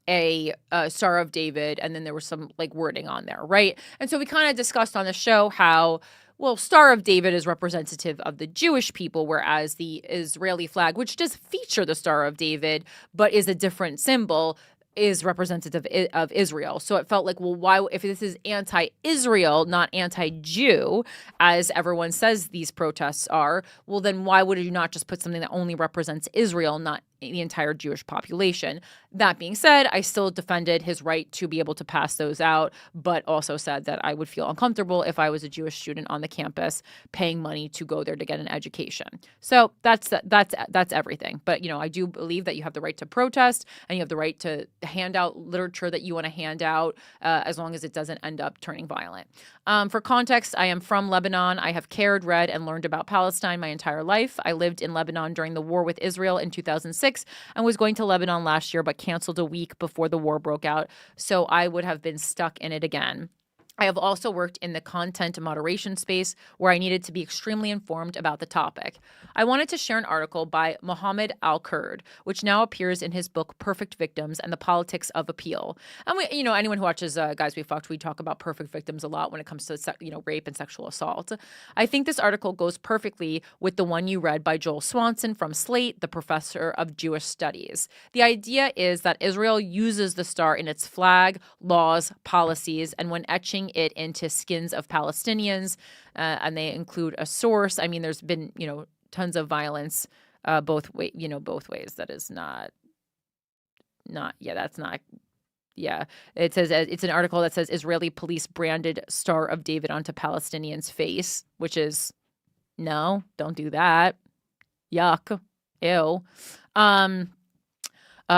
a Star of David, and then there was some wording on there, right? And so we kind of discussed on the show how, well, Star of David is representative of the Jewish people, whereas the Israeli flag, which does feature the Star of David, but is a different symbol, is representative of Israel. So it felt like, well, why, if this is anti-Israel, not anti-Jew, as everyone says these protests are, well, then why would you not just put something that only represents Israel, not the entire Jewish population? That being said, I still defended his right to be able to pass those out, but also said that I would feel uncomfortable if I was a Jewish student on the campus paying money to go there to get an education. So that's everything. But, I do believe that you have the right to protest and you have the right to hand out literature that you want to hand out, as long as it doesn't end up turning violent. For context, I am from Lebanon. I have cared, read, and learned about Palestine my entire life. I lived in Lebanon during the war with Israel in 2006 and was going to Lebanon last year, but canceled a week before the war broke out. So I would have been stuck in it again. I have also worked in the content moderation space where I needed to be extremely informed about the topic. I wanted to share an article by Mohammed Al-Kurd, which now appears in his book Perfect Victims and the Politics of Appeal. And anyone who watches Guys We Fucked, we talk about perfect victims a lot when it comes to rape and sexual assault. I think this article goes perfectly with the one you read by Joel Swanson from Slate, the professor of Jewish studies. The idea is that Israel uses the star in its flag, laws, policies, and when etching it into skins of Palestinians, and they include a source. I mean, there's been, tons of violence both ways. That is not. That's not. Yeah, it says it's an article that says Israeli police branded Star of David onto Palestinians' face, which is no, don't do that. Yuck, ew.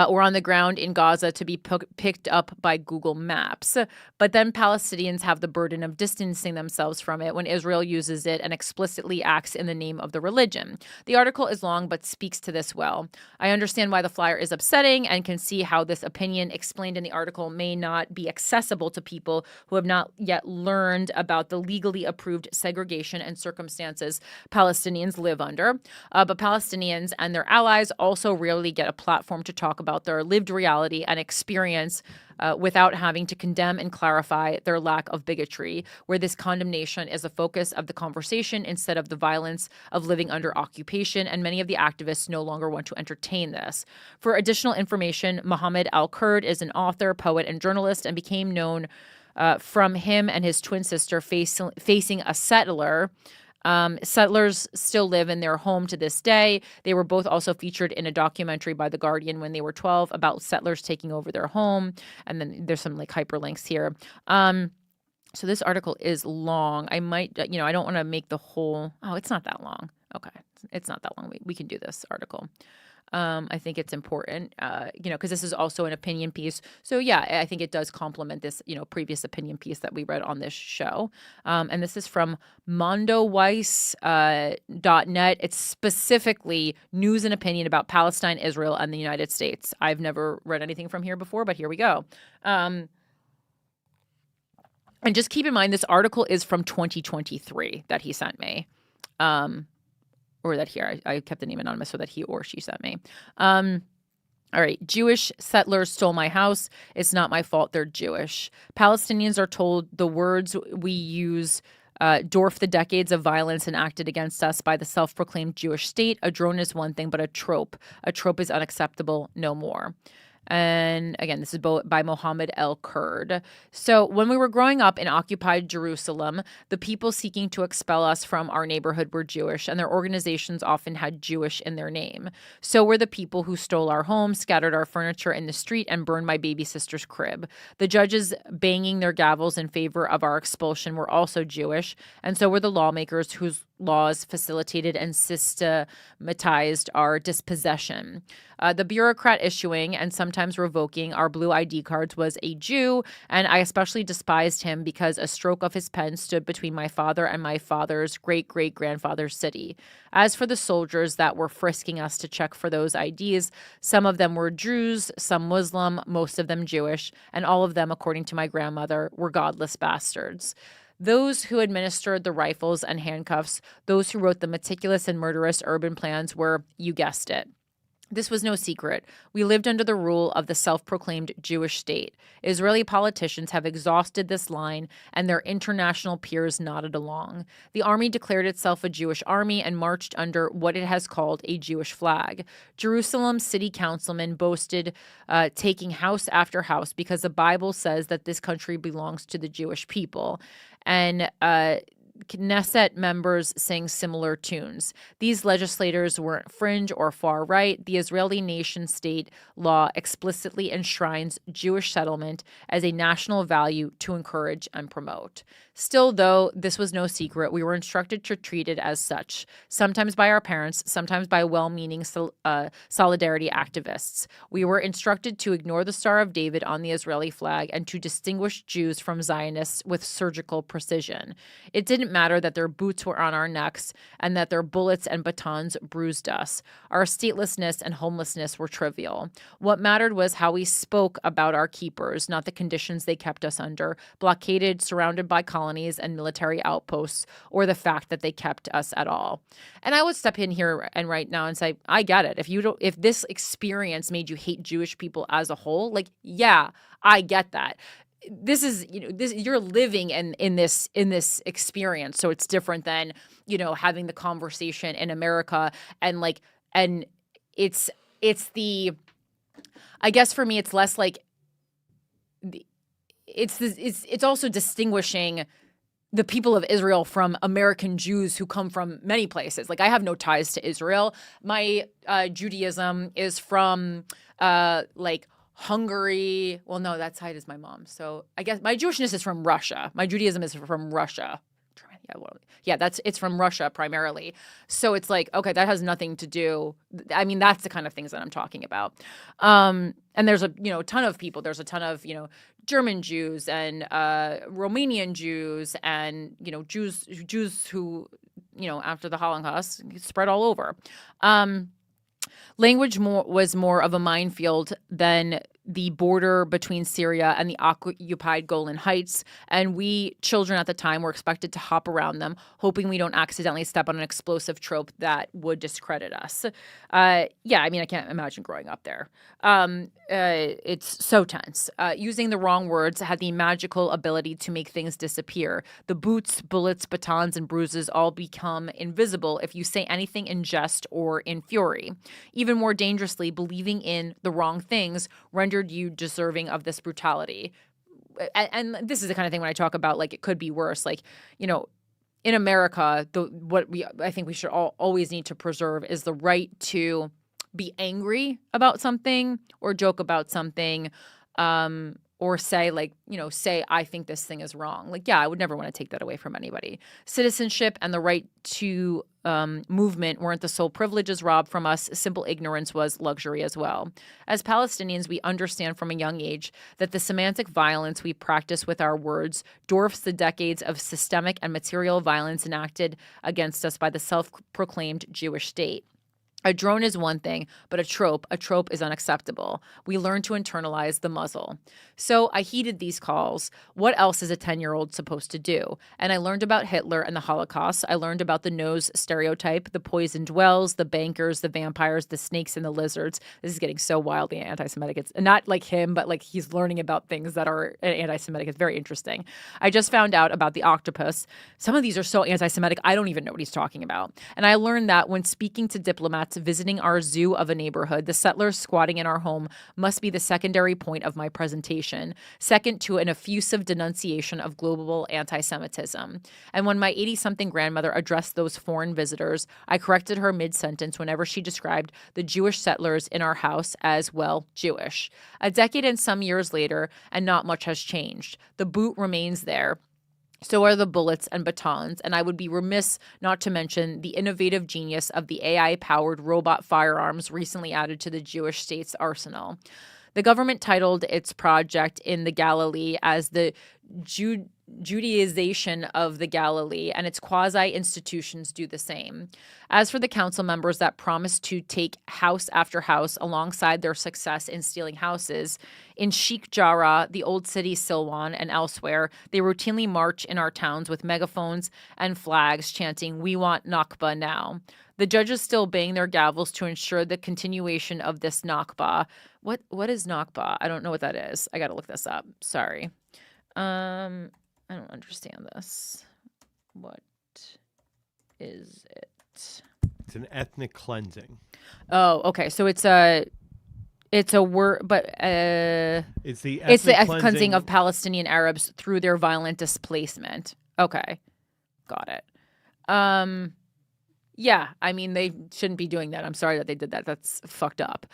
Or on the ground in Gaza to be picked up by Google Maps. But then Palestinians have the burden of distancing themselves from it when Israel uses it and explicitly acts in the name of the religion. The article is long but speaks to this well. I understand why the flyer is upsetting and can see how this opinion explained in the article may not be accessible to people who have not yet learned about the legally approved segregation and circumstances Palestinians live under. But Palestinians and their allies also rarely get a platform to talk about their lived reality and experience without having to condemn and clarify their lack of bigotry, where this condemnation is the focus of the conversation instead of the violence of living under occupation, and many of the activists no longer want to entertain this. For additional information, Mohammed Al-Kurd is an author, poet, and journalist, and became known from him and his twin sister facing a settler. Settlers still live in their home to this day. They were both also featured in a documentary by The Guardian when they were 12 about settlers taking over their home. And then there's some hyperlinks here. So this article is long. I might, I don't want to make the whole, it's not that long. Okay. It's not that long. We can do this article. I think it's important, because this is also an opinion piece. So, yeah, I think it does complement this, previous opinion piece that we read on this show. And this is from mondoweiss.net. It's specifically news and opinion about Palestine, Israel, and the United States. I've never read anything from here before, but here we go. And just keep in mind, this article is from 2023 that he sent me. Or that here, I kept the name anonymous so that he or she sent me. All right. Jewish settlers stole my house. It's not my fault. They're Jewish. Palestinians are told the words we use dwarf the decades of violence enacted against us by the self-proclaimed Jewish state. A drone is one thing, but a trope. A trope is unacceptable. No more. And again, this is by Mohammed Al-Kurd. So when we were growing up in occupied Jerusalem, the people seeking to expel us from our neighborhood were Jewish, and their organizations often had Jewish in their name. So were the people who stole our homes, scattered our furniture in the street, and burned my baby sister's crib. The judges banging their gavels in favor of our expulsion were also Jewish, and so were the lawmakers whose laws facilitated and systematized our dispossession. The bureaucrat issuing and sometimes revoking our blue ID cards was a Jew, and I especially despised him because a stroke of his pen stood between my father and my father's great-great-grandfather's city. As for the soldiers that were frisking us to check for those IDs, some of them were Druze, some Muslim, most of them Jewish, and all of them, according to my grandmother, were godless bastards. Those who administered the rifles and handcuffs, those who wrote the meticulous and murderous urban plans were, you guessed it. This was no secret. We lived under the rule of the self-proclaimed Jewish state. Israeli politicians have exhausted this line, and their international peers nodded along. The army declared itself a Jewish army and marched under what it has called a Jewish flag. Jerusalem city councilmen boasted taking house after house because the Bible says that this country belongs to the Jewish people. And Knesset members sang similar tunes. These legislators weren't fringe or far right. The Israeli nation-state law explicitly enshrines Jewish settlement as a national value to encourage and promote. Still, though, this was no secret. We were instructed to treat it as such, sometimes by our parents, sometimes by well-meaning solidarity activists. We were instructed to ignore the Star of David on the Israeli flag and to distinguish Jews from Zionists with surgical precision. It didn't didn't matter that their boots were on our necks and that their bullets and batons bruised us. Our statelessness and homelessness were trivial. What mattered was how we spoke about our keepers, not the conditions they kept us under, blockaded, surrounded by colonies and military outposts, or the fact that they kept us at all. And I would step in here and right now and say, I get it. If this experience made you hate Jewish people as a whole, like, yeah, I get that. This is, you're living in this experience. So it's different than, having the conversation in America and it's I guess for me, it's less like it's also distinguishing the people of Israel from American Jews who come from many places. Like, I have no ties to Israel. My Judaism is from Hungary. Well, no, that side is my mom. So I guess my Jewishness is from Russia. My Judaism is from Russia. It's from Russia primarily. So it's like, okay, that has nothing to do. I mean, that's the kind of things that I'm talking about. And there's a ton of people. There's a ton of German Jews and Romanian Jews and Jews who after the Holocaust spread all over. Language was more of a minefield than the border between Syria and the occupied Golan Heights, and we children at the time were expected to hop around them, hoping we don't accidentally step on an explosive trope that would discredit us. I can't imagine growing up there. It's so tense. Using the wrong words had the magical ability to make things disappear. The boots, bullets, batons, and bruises all become invisible if you say anything in jest or in fury. Even more dangerously, believing in the wrong things rendered you deserving of this brutality. And this is the kind of thing when I talk about, like, it could be worse. Like, in America, I think we should always need to preserve is the right to be angry about something or joke about something, or say, I think this thing is wrong. Like, yeah, I would never want to take that away from anybody. Citizenship and the right to movement weren't the sole privileges robbed from us. Simple ignorance was luxury as well. As Palestinians, we understand from a young age that the semantic violence we practice with our words dwarfs the decades of systemic and material violence enacted against us by the self-proclaimed Jewish state. A drone is one thing, but a trope is unacceptable. We learn to internalize the muzzle. So I heeded these calls. What else is a 10-year-old supposed to do? And I learned about Hitler and the Holocaust. I learned about the nose stereotype, the poisoned wells, the bankers, the vampires, the snakes, and the lizards. This is getting so wildly anti-Semitic. It's not like him, but like he's learning about things that are anti-Semitic. It's very interesting. I just found out about the octopus. Some of these are so anti-Semitic, I don't even know what he's talking about. And I learned that when speaking to diplomats visiting our zoo of a neighborhood, the settlers squatting in our home must be the secondary point of my presentation, second to an effusive denunciation of global anti-Semitism. And when my 80-something grandmother addressed those foreign visitors, I corrected her mid-sentence whenever she described the Jewish settlers in our house as, well, Jewish. A decade and some years later, and not much has changed. The boot remains there. So are the bullets and batons, and I would be remiss not to mention the innovative genius of the AI-powered robot firearms recently added to the Jewish state's arsenal. The government titled its project in the Galilee as the Judaization of the Galilee, and its quasi-institutions do the same. As for the council members that promised to take house after house alongside their success in stealing houses, in Sheikh Jarrah, the old city Silwan, and elsewhere, they routinely march in our towns with megaphones and flags chanting, "We want Nakba now." The judges still bang their gavels to ensure the continuation of this Nakba. What is Nakba? I don't know what that is. I got to look this up. Sorry. I don't understand this. What is it? It's an ethnic cleansing. Oh, okay. So it's a word, but it's the ethnic cleansing of Palestinian Arabs through their violent displacement. Okay, got it. Yeah, I mean, they shouldn't be doing that. I'm sorry that they did that. That's fucked up.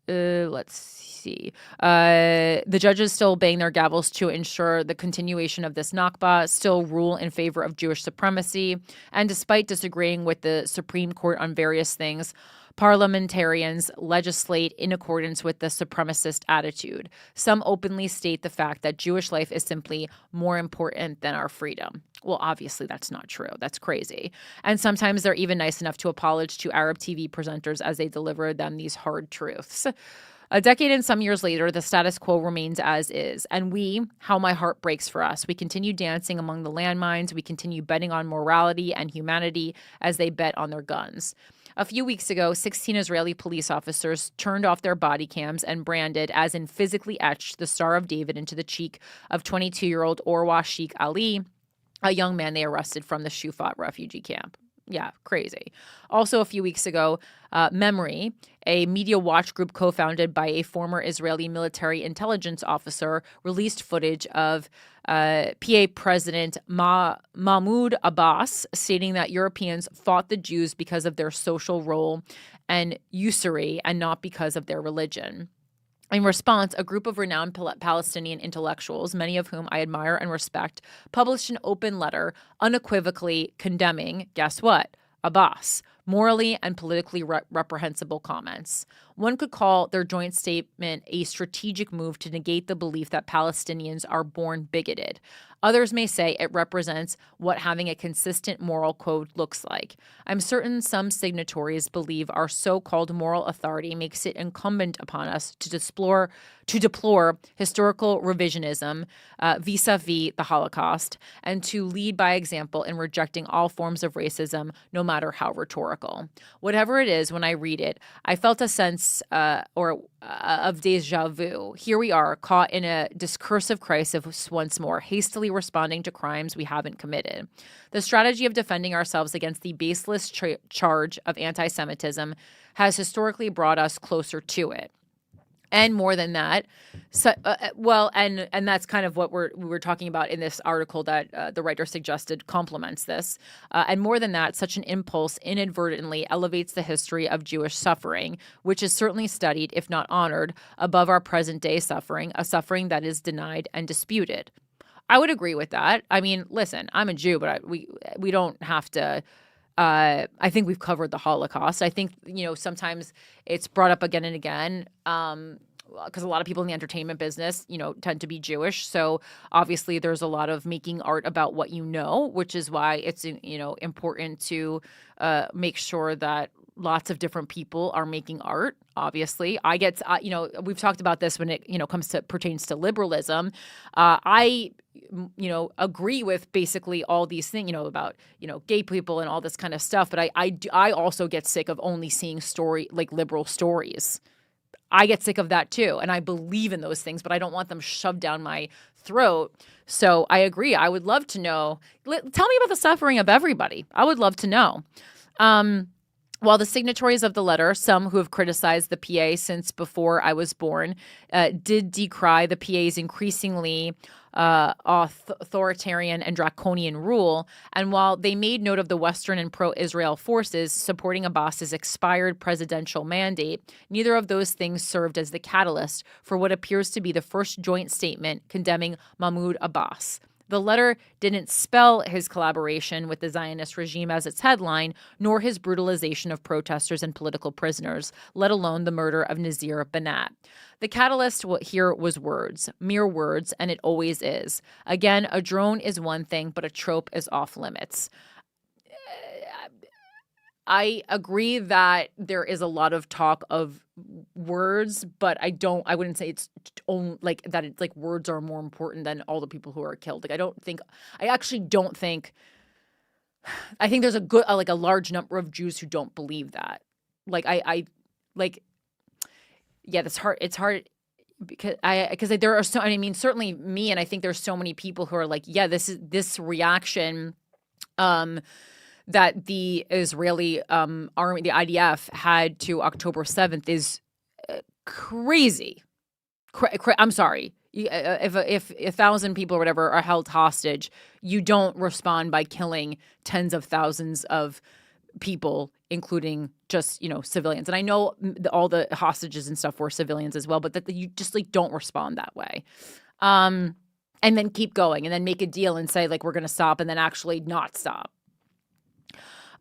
Let's see. The judges still bang their gavels to ensure the continuation of this Nakba, still rule in favor of Jewish supremacy. And despite disagreeing with the Supreme Court on various things, Parliamentarians legislate in accordance with the supremacist attitude. Some openly state the fact that Jewish life is simply more important than our freedom. Well, obviously, that's not true. That's crazy. And sometimes they're even nice enough to apologize to Arab TV presenters as they deliver them these hard truths. A decade and some years later, the status quo remains as is. And how my heart breaks for us. We continue dancing among the landmines. We continue betting on morality and humanity as they bet on their guns. A few weeks ago, 16 Israeli police officers turned off their body cams and branded, as in physically etched, the Star of David into the cheek of 22-year-old Orwa Sheikh Ali, a young man they arrested from the Shufat refugee camp. Yeah, crazy. Also, a few weeks ago, Memory, a media watch group co-founded by a former Israeli military intelligence officer, released footage of PA President Mahmoud Abbas stating that Europeans fought the Jews because of their social role and usury and not because of their religion. In response, a group of renowned Palestinian intellectuals, many of whom I admire and respect, published an open letter unequivocally condemning, guess what? Abbas, morally and politically reprehensible comments. One could call their joint statement a strategic move to negate the belief that Palestinians are born bigoted. Others may say it represents what having a consistent moral code looks like. I'm certain some signatories believe our so-called moral authority makes it incumbent upon us to deplore historical revisionism vis-a-vis the Holocaust and to lead by example in rejecting all forms of racism, no matter how rhetorical. Whatever it is, when I read it, I felt a sense of deja vu. Here we are, caught in a discursive crisis once more, hastily responding to crimes we haven't committed. The strategy of defending ourselves against the baseless charge of anti-Semitism has historically brought us closer to it. And more than that, and that's kind of what we were talking about in this article that the writer suggested complements this. And more than that, such an impulse inadvertently elevates the history of Jewish suffering, which is certainly studied, if not honored, above our present-day suffering, a suffering that is denied and disputed. I would agree with that. I mean, listen, I'm a Jew, but we don't have to. I think we've covered the Holocaust. I think, sometimes it's brought up again and again because a lot of people in the entertainment business, tend to be Jewish. So obviously there's a lot of making art about what you know, which is why it's, important to make sure that lots of different people are making art. Obviously, I get, we've talked about this when it, pertains to liberalism. I agree with basically all these things, about, gay people and all this kind of stuff. But I also get sick of only seeing liberal stories. I get sick of that too. And I believe in those things, but I don't want them shoved down my throat. So I agree. I would love to know. Tell me about the suffering of everybody. I would love to know. While the signatories of the letter, some who have criticized the PA since before I was born, did decry the PA's increasingly authoritarian and draconian rule, and while they made note of the Western and pro-Israel forces supporting Abbas's expired presidential mandate, neither of those things served as the catalyst for what appears to be the first joint statement condemning Mahmoud Abbas. The letter didn't spell his collaboration with the Zionist regime as its headline, nor his brutalization of protesters and political prisoners, let alone the murder of Nazir Banat. The catalyst here was words, mere words, and it always is. Again, a drone is one thing, but a trope is off limits. I agree that there is a lot of talk of words, but I wouldn't say it's that it's like words are more important than all the people who are killed. I think there's a large number of Jews who don't believe that. That's hard. It's hard because there are certainly me, and I think there's so many people who are like, yeah, this reaction, that the Israeli army, the IDF, had to October 7th is crazy. I'm sorry. If 1,000 people or whatever are held hostage, you don't respond by killing tens of thousands of people, including just, civilians. And I know all the hostages and stuff were civilians as well, but that you just don't respond that way. And then keep going and then make a deal and say we're going to stop and then actually not stop.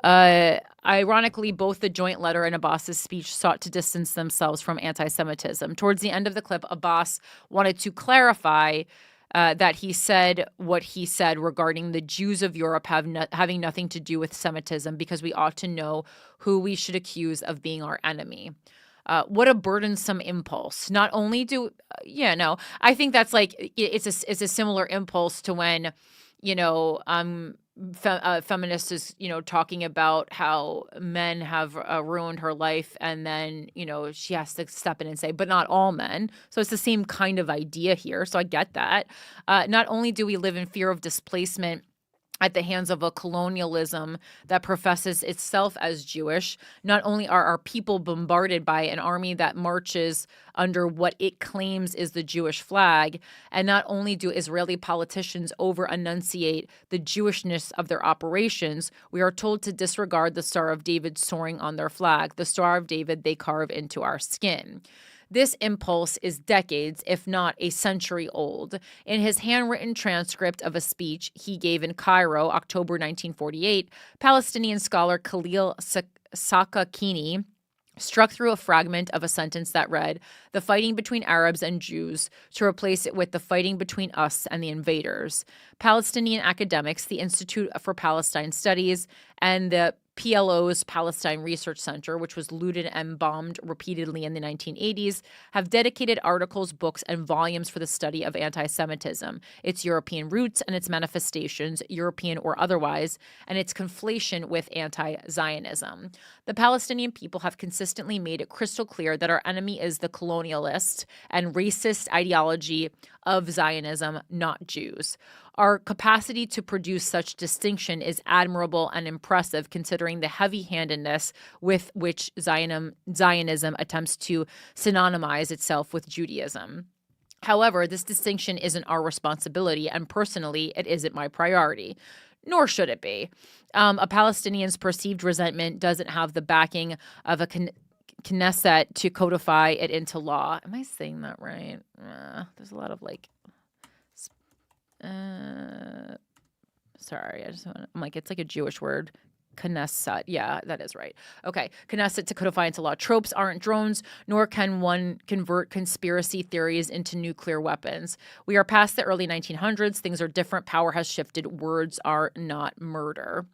Ironically, both the joint letter and Abbas's speech sought to distance themselves from anti-Semitism. Towards the end of the clip, Abbas wanted to clarify that he said what he said regarding the Jews of Europe having nothing to do with Semitism, because we ought to know who we should accuse of being our enemy. What a burdensome impulse. Not only do, I think that's like, it's a similar impulse to when, feminist is, talking about how men have ruined her life, and then, she has to step in and say, but not all men. So it's the same kind of idea here. So I get that. Not only do we live in fear of displacement at the hands of a colonialism that professes itself as Jewish, not only are our people bombarded by an army that marches under what it claims is the Jewish flag, and not only do Israeli politicians over-enunciate the Jewishness of their operations, we are told to disregard the Star of David soaring on their flag, the Star of David they carve into our skin. This impulse is decades, if not a century old. In his handwritten transcript of a speech he gave in Cairo, October 1948, Palestinian scholar Khalil Sakakini struck through a fragment of a sentence that read, "The fighting between Arabs and Jews," to replace it with "the fighting between us and the invaders." Palestinian academics, the Institute for Palestine Studies, and the PLO's Palestine Research Center, which was looted and bombed repeatedly in the 1980s, have dedicated articles, books, and volumes for the study of anti-Semitism, its European roots and its manifestations, European or otherwise, and its conflation with anti-Zionism. The Palestinian people have consistently made it crystal clear that our enemy is the colonialist and racist ideology of Zionism, not Jews. Our capacity to produce such distinction is admirable and impressive, considering the heavy-handedness with which Zionism attempts to synonymize itself with Judaism. However, this distinction isn't our responsibility, and personally, it isn't my priority. Nor should it be. A Palestinian's perceived resentment doesn't have the backing of a Knesset to codify it into law. Am I saying that right? There's a lot of sorry, I'm like, it's like a Jewish word. Knesset. Yeah, that is right. Okay. Knesset to codify into law. Tropes aren't drones, nor can one convert conspiracy theories into nuclear weapons. We are past the early 1900s. Things are different. Power has shifted. Words are not murder.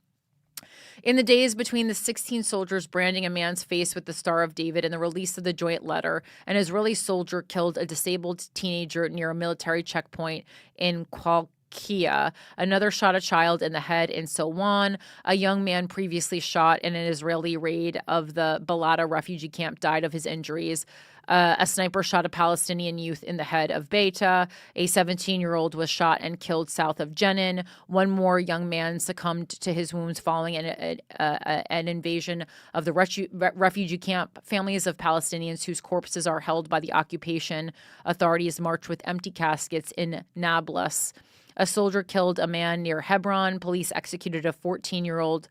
In the days between the 16 soldiers branding a man's face with the Star of David and the release of the joint letter, an Israeli soldier killed a disabled teenager near a military checkpoint in Qalqiya. Another shot a child in the head in Silwan. A young man previously shot in an Israeli raid of the Balata refugee camp died of his injuries. A sniper shot a Palestinian youth in the head of Beita. A 17-year-old was shot and killed south of Jenin. One more young man succumbed to his wounds following an invasion of the refugee camp. Families of Palestinians whose corpses are held by the occupation authorities marched with empty caskets in Nablus. A soldier killed a man near Hebron. Police executed a 14-year-old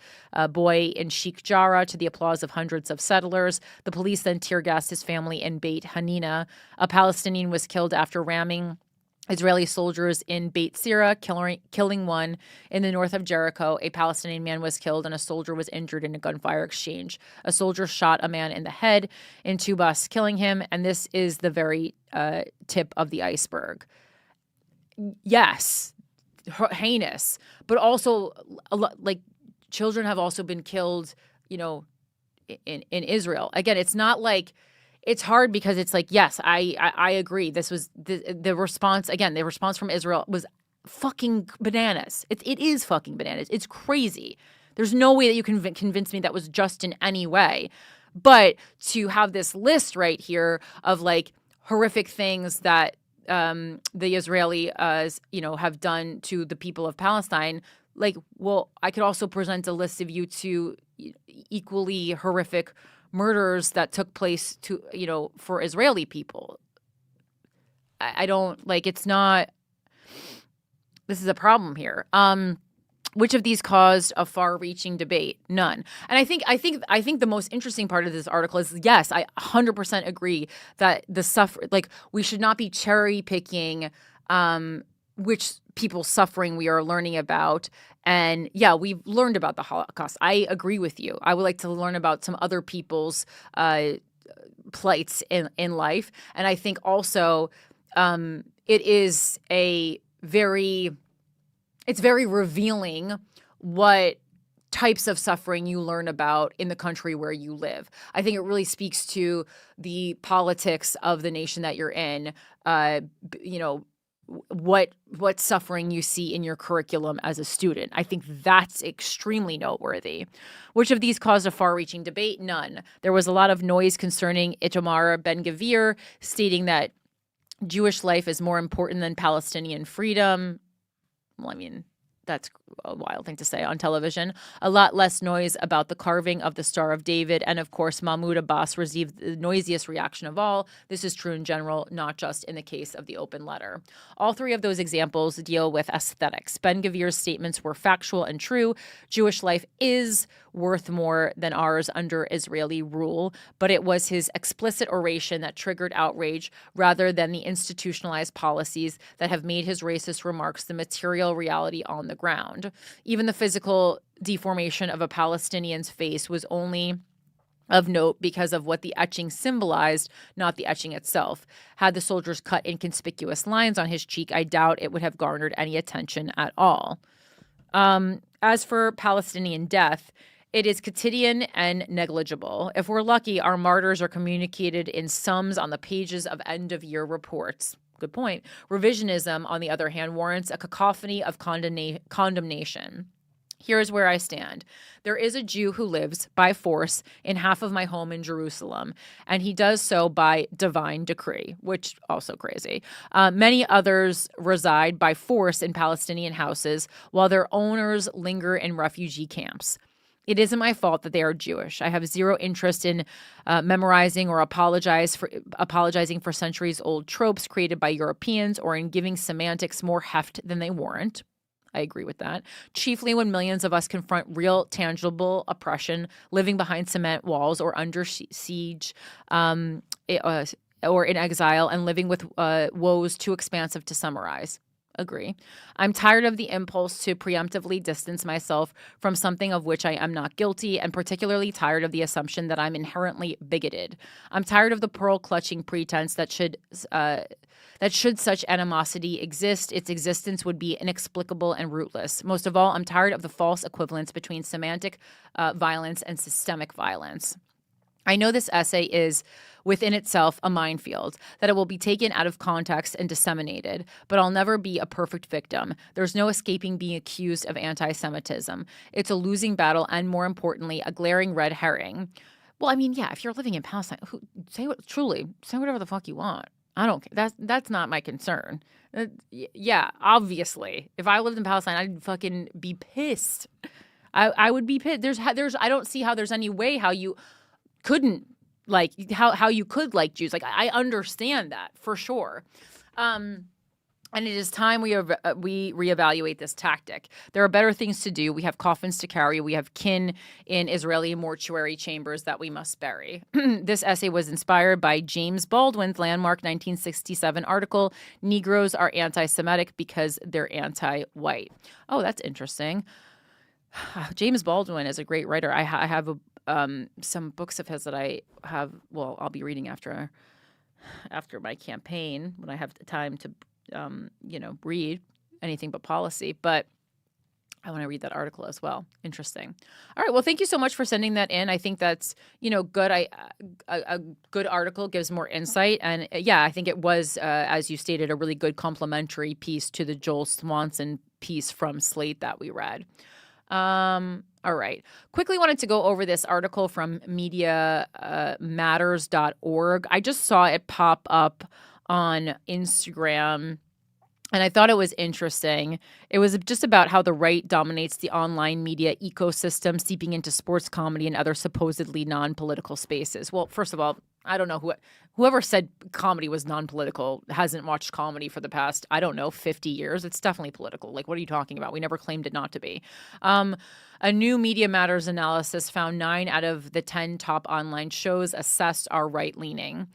boy in Sheikh Jarrah to the applause of hundreds of settlers. The police then tear-gassed his family in Beit Hanina. A Palestinian was killed after ramming Israeli soldiers in Beit Sira, killing one. In the north of Jericho, a Palestinian man was killed and a soldier was injured in a gunfire exchange. A soldier shot a man in the head in Tubas, killing him. And this is the very tip of the iceberg. Yes, heinous, but also like children have also been killed, in Israel. Again, it's not like it's hard because it's like, yes, I agree. This was the response. Again, the response from Israel was fucking bananas. It is fucking bananas. It's crazy. There's no way that you can convince me that was just in any way. But to have this list right here of like horrific things that the Israeli, have done to the people of Palestine, like, well, I could also present a list of you to equally horrific murders that took place to, for Israeli people. I don't like, it's not, this is a problem here. Which of these caused a far-reaching debate? None. And I think the most interesting part of this article is, yes, I 100% agree that we should not be cherry picking which people's suffering we are learning about. And yeah, we've learned about the Holocaust. I agree with you. I would like to learn about some other people's plights in life. And I think also it is it's very revealing what types of suffering you learn about in the country where you live. I think it really speaks to the politics of the nation that you're in, what suffering you see in your curriculum as a student. I think that's extremely noteworthy. Which of these caused a far-reaching debate? None. There was a lot of noise concerning Itamar Ben-Gvir stating that Jewish life is more important than Palestinian freedom. Well, I mean, that's a wild thing to say on television. A lot less noise about the carving of the Star of David. And of course, Mahmoud Abbas received the noisiest reaction of all. This is true in general, not just in the case of the open letter. All three of those examples deal with aesthetics. Ben-Gvir's statements were factual and true. Jewish life is worth more than ours under Israeli rule, but it was his explicit oration that triggered outrage rather than the institutionalized policies that have made his racist remarks the material reality on the ground. Even the physical deformation of a Palestinian's face was only of note because of what the etching symbolized, not the etching itself. Had the soldiers cut inconspicuous lines on his cheek, I doubt it would have garnered any attention at all. As for Palestinian death, it is quotidian and negligible. If we're lucky, our martyrs are communicated in sums on the pages of end-of-year reports. Good point. Revisionism, on the other hand, warrants a cacophony of condemnation. Here's where I stand. There is a Jew who lives by force in half of my home in Jerusalem, and he does so by divine decree, which also crazy. Many others reside by force in Palestinian houses, while their owners linger in refugee camps. It isn't my fault that they are Jewish. I have zero interest in memorizing or apologizing for centuries-old tropes created by Europeans or in giving semantics more heft than they warrant. I agree with that. Chiefly when millions of us confront real, tangible oppression, living behind cement walls or under siege, or in exile, and living with woes too expansive to summarize. Agree. I'm tired of the impulse to preemptively distance myself from something of which I am not guilty, and particularly tired of the assumption that I'm inherently bigoted. I'm tired of the pearl-clutching pretense that should such animosity exist, its existence would be inexplicable and rootless. Most of all, I'm tired of the false equivalence between semantic violence and systemic violence. I know this essay is within itself a minefield, that it will be taken out of context and disseminated, but I'll never be a perfect victim. There's no escaping being accused of anti-Semitism. It's a losing battle and, more importantly, a glaring red herring. Well, I mean, yeah, if you're living in Palestine, say whatever the fuck you want. I don't care. That's not my concern. Yeah, obviously, if I lived in Palestine, I'd fucking be pissed. I would be pissed. There's I don't see how there's any way how you couldn't how you could like Jews. Like, I understand that for sure. And it is time we reevaluate this tactic. There are better things to do. We have coffins to carry. We have kin in Israeli mortuary chambers that we must bury. This essay was inspired by James Baldwin's landmark 1967 article, Negroes Are Anti-Semitic Because They're Anti-White. Oh, that's interesting. James Baldwin is a great writer. I have some books of his that I have. Well, I'll be reading after my campaign when I have time to, read anything but policy. But I want to read that article as well. Interesting. All right. Well, thank you so much for sending that in. I think that's, good. A good article gives more insight. And yeah, I think it was, as you stated, a really good complementary piece to the Joel Swanson piece from Slate that we read. All right. Quickly wanted to go over this article from mediamatters.org. I just saw it pop up on Instagram, and I thought it was interesting. It was just about how the right dominates the online media ecosystem, seeping into sports, comedy, and other supposedly non-political spaces. Well, first of all, I don't know whoever said comedy was non-political hasn't watched comedy for the past, 50 years. It's definitely political. Like, what are you talking about? We never claimed it not to be. A new Media Matters analysis found 9 out of the 10 top online shows assessed are right-leaning.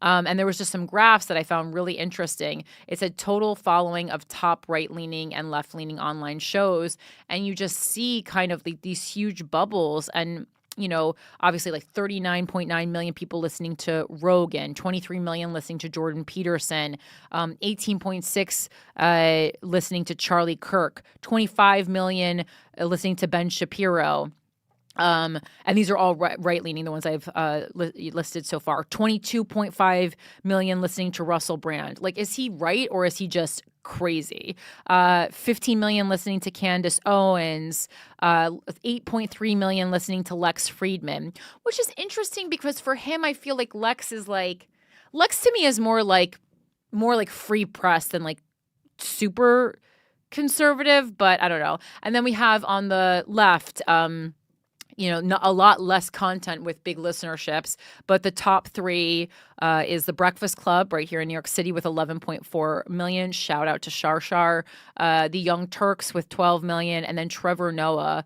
And there was just some graphs that I found really interesting. It said total following of top right-leaning and left-leaning online shows. And you just see kind of these huge bubbles. And, obviously like 39.9 million people listening to Rogan, 23 million listening to Jordan Peterson, 18.6 listening to Charlie Kirk, 25 million listening to Ben Shapiro. And these are all right-leaning, the ones I've listed so far. 22.5 million listening to Russell Brand. Like, is he right or is he just crazy? 15 million listening to Candace Owens. 8.3 million listening to Lex Friedman, which is interesting because for him, I feel like Lex to me is more like free press than like super conservative, but I don't know. And then we have on the left, a lot less content with big listenerships, but the top three is The Breakfast Club right here in New York City with 11.4 million. Shout out to Shar. The Young Turks with 12 million, and then Trevor Noah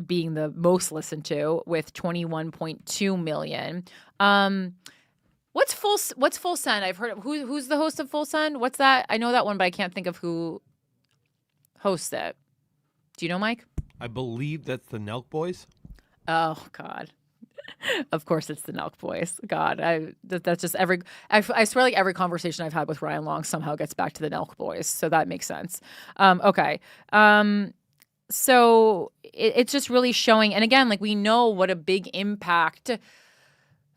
being the most listened to with 21.2 million. What's Full Send? I've heard of who's the host of Full Send? What's that? I know that one, but I can't think of who hosts it. Do you know, Mike? I believe that's the Nelk Boys. Oh God! Of course, it's the Nelk Boys. God, that's just I swear, like every conversation I've had with Ryan Long somehow gets back to the Nelk Boys, so that makes sense. Okay. So it's just really showing, and again, like we know what a big impact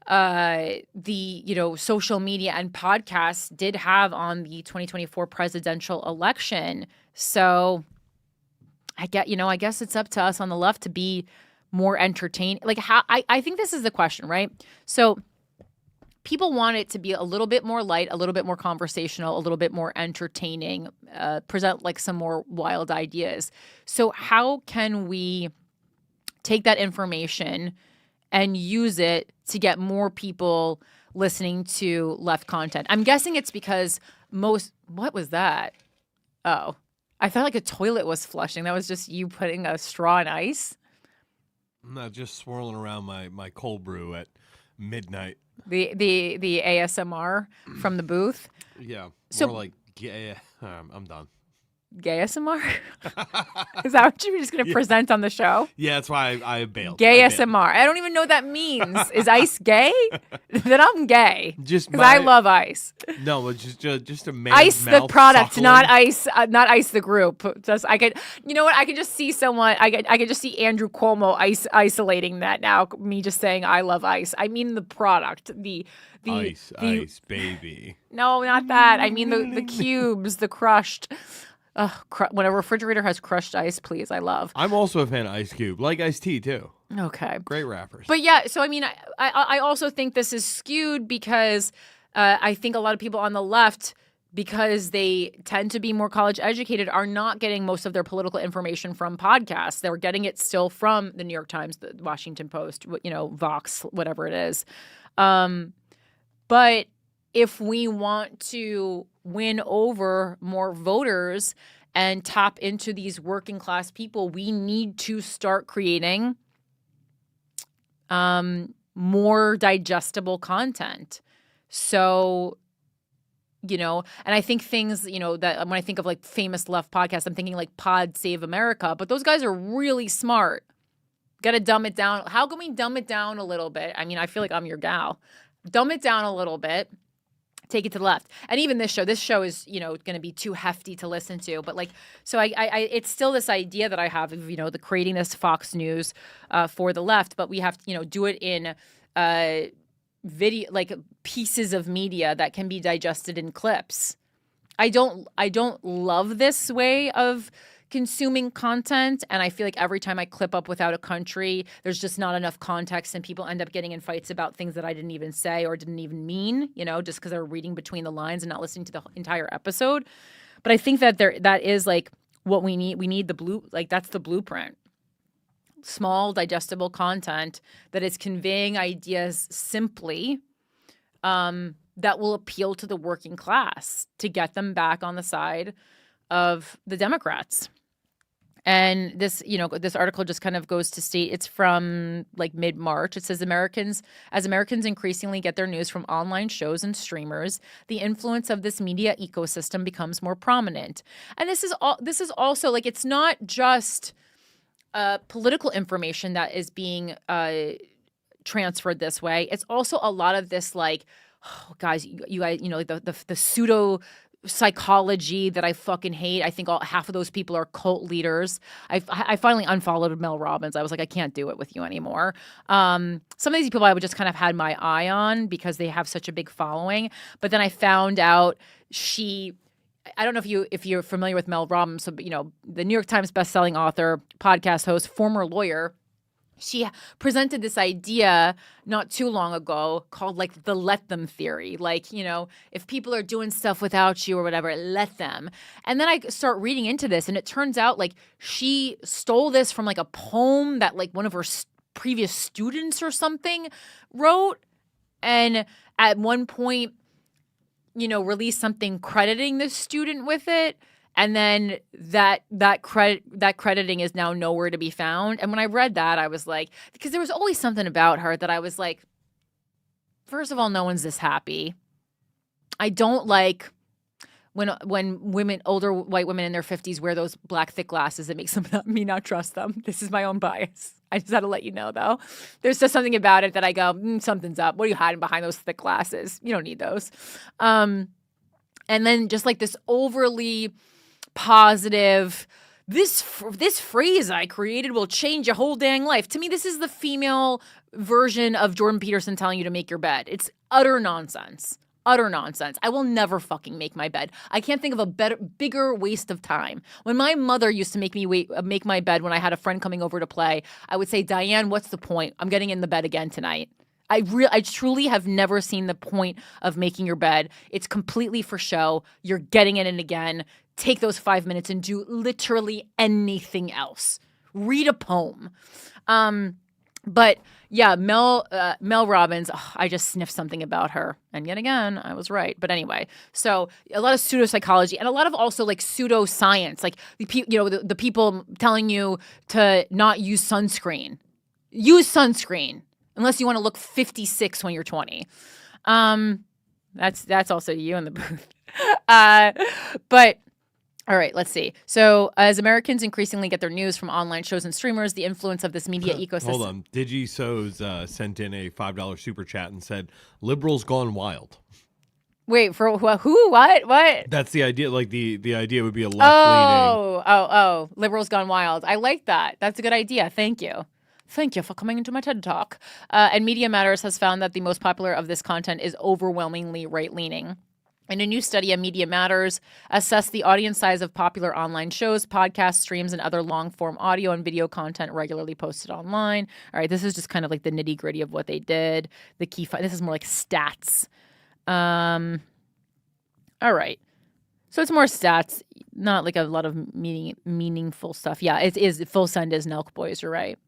the social media and podcasts did have on the 2024 presidential election. So I guess it's up to us on the left to be more entertaining. Like how I think this is the question, right? So people want it to be a little bit more light, a little bit more conversational, a little bit more entertaining, present like some more wild ideas. So how can we take that information and use it to get more people listening to left content? I'm guessing it's because what was that? Oh. I felt like a toilet was flushing. That was just you putting a straw in ice. I'm not just swirling around my cold brew at midnight. The ASMR from the booth. Yeah. So, more like I'm done. Gay ASMR? Is that what you're just going to present on the show? Yeah, that's why I bailed. Gay ASMR. I don't even know what that means. Is ice gay? Then I'm gay. Just because I love ice. No, it's just a man. Ice the product, suckling. Not ice the group. Just I could, you know what? I could just see someone. I could just see Andrew Cuomo isolating that now. Me just saying I love ice. I mean the product. The ice, baby. No, not that. I mean the cubes, the crushed. When a refrigerator has crushed ice, please, I love. I'm also a fan of Ice Cube, like Ice T too. Okay, great rappers. But yeah, so I mean, I also think this is skewed because I think a lot of people on the left, because they tend to be more college educated, are not getting most of their political information from podcasts. They're getting it still from the New York Times, the Washington Post, Vox, whatever it is. But if we want to win over more voters and tap into these working class people, we need to start creating more digestible content. So, and I think things, that when I think of like famous left podcasts, I'm thinking like Pod Save America, but those guys are really smart. Got to dumb it down. How can we dumb it down a little bit? I mean, I feel like I'm your gal. Dumb it down a little bit. Take it to the left. And even this show is, going to be too hefty to listen to. But so I it's still this idea that I have of, the creating this Fox News for the left, but we have to, do it in video, like pieces of media that can be digested in clips. I don't love this way of consuming content, and I feel like every time I clip up Without a Country, there's just not enough context, and people end up getting in fights about things that I didn't even say or didn't even mean, just because they're reading between the lines and not listening to the entire episode. But I think that that is like what we need. We need that's the blueprint. Small, digestible content that is conveying ideas simply, that will appeal to the working class to get them back on the side of the Democrats. And this, this article just kind of goes to state it's from like mid-March. It says as Americans increasingly get their news from online shows and streamers, the influence of this media ecosystem becomes more prominent. And this is also like, it's not just political information that is being transferred this way. It's also a lot of this like, oh, guys, you guys, like the pseudo psychology that I fucking hate. I think half of those people are cult leaders. I finally unfollowed Mel Robbins. I was like, I can't do it with you anymore. Some of these people I would just kind of had my eye on because they have such a big following. But then I found out I don't know if you're familiar with Mel Robbins, so, the New York Times bestselling author, podcast host, former lawyer. She presented this idea not too long ago called like the let them theory. Like, if people are doing stuff without you or whatever, let them. And then I start reading into this and it turns out like she stole this from like a poem that like one of her previous students or something wrote. And at one point, released something crediting the student with it. And then that crediting is now nowhere to be found. And when I read that, I was like, because there was always something about her that I was like, first of all, no one's this happy. I don't like when older white women in their 50s wear those black thick glasses. It makes me not trust them. This is my own bias. I just had to let you know, though. There's just something about it that I go, something's up. What are you hiding behind those thick glasses? You don't need those. And then just like this overly positive, this phrase I created will change your whole dang life. To me, this is the female version of Jordan Peterson telling you to make your bed. It's utter nonsense. Utter nonsense. I will never fucking make my bed. I can't think of a bigger waste of time. When my mother used to make my bed when I had a friend coming over to play, I would say, Diane, what's the point? I'm getting in the bed again tonight. I truly have never seen the point of making your bed. It's completely for show. You're getting in it again. Take those 5 minutes and do literally anything else. Read a poem. But yeah, Mel Robbins, I just sniffed something about her. And yet again, I was right. But anyway, so a lot of pseudo-psychology and a lot of also like pseudo-science, like the people telling you to not use sunscreen. Use sunscreen unless you want to look 56 when you're 20. That's also you in the booth. But all right, let's see. So as Americans increasingly get their news from online shows and streamers, the influence of this media ecosystem. Hold on. DigiSo's sent in a $5 super chat and said, liberals gone wild. Wait, for who? What? That's the idea. Like the idea would be a left-leaning. Oh, liberals gone wild. I like that. That's a good idea. Thank you. Thank you for coming into my TED Talk. And Media Matters has found that the most popular of this content is overwhelmingly right-leaning. In a new study of Media Matters assessed the audience size of popular online shows, podcasts, streams, and other long-form audio and video content regularly posted online. All right, this is just kind of like the nitty-gritty of what they did. The key this is more like stats. All right. So it's more stats, not like a lot of meaningful stuff. Yeah, it is. Full send is Nelk Boys, you're right.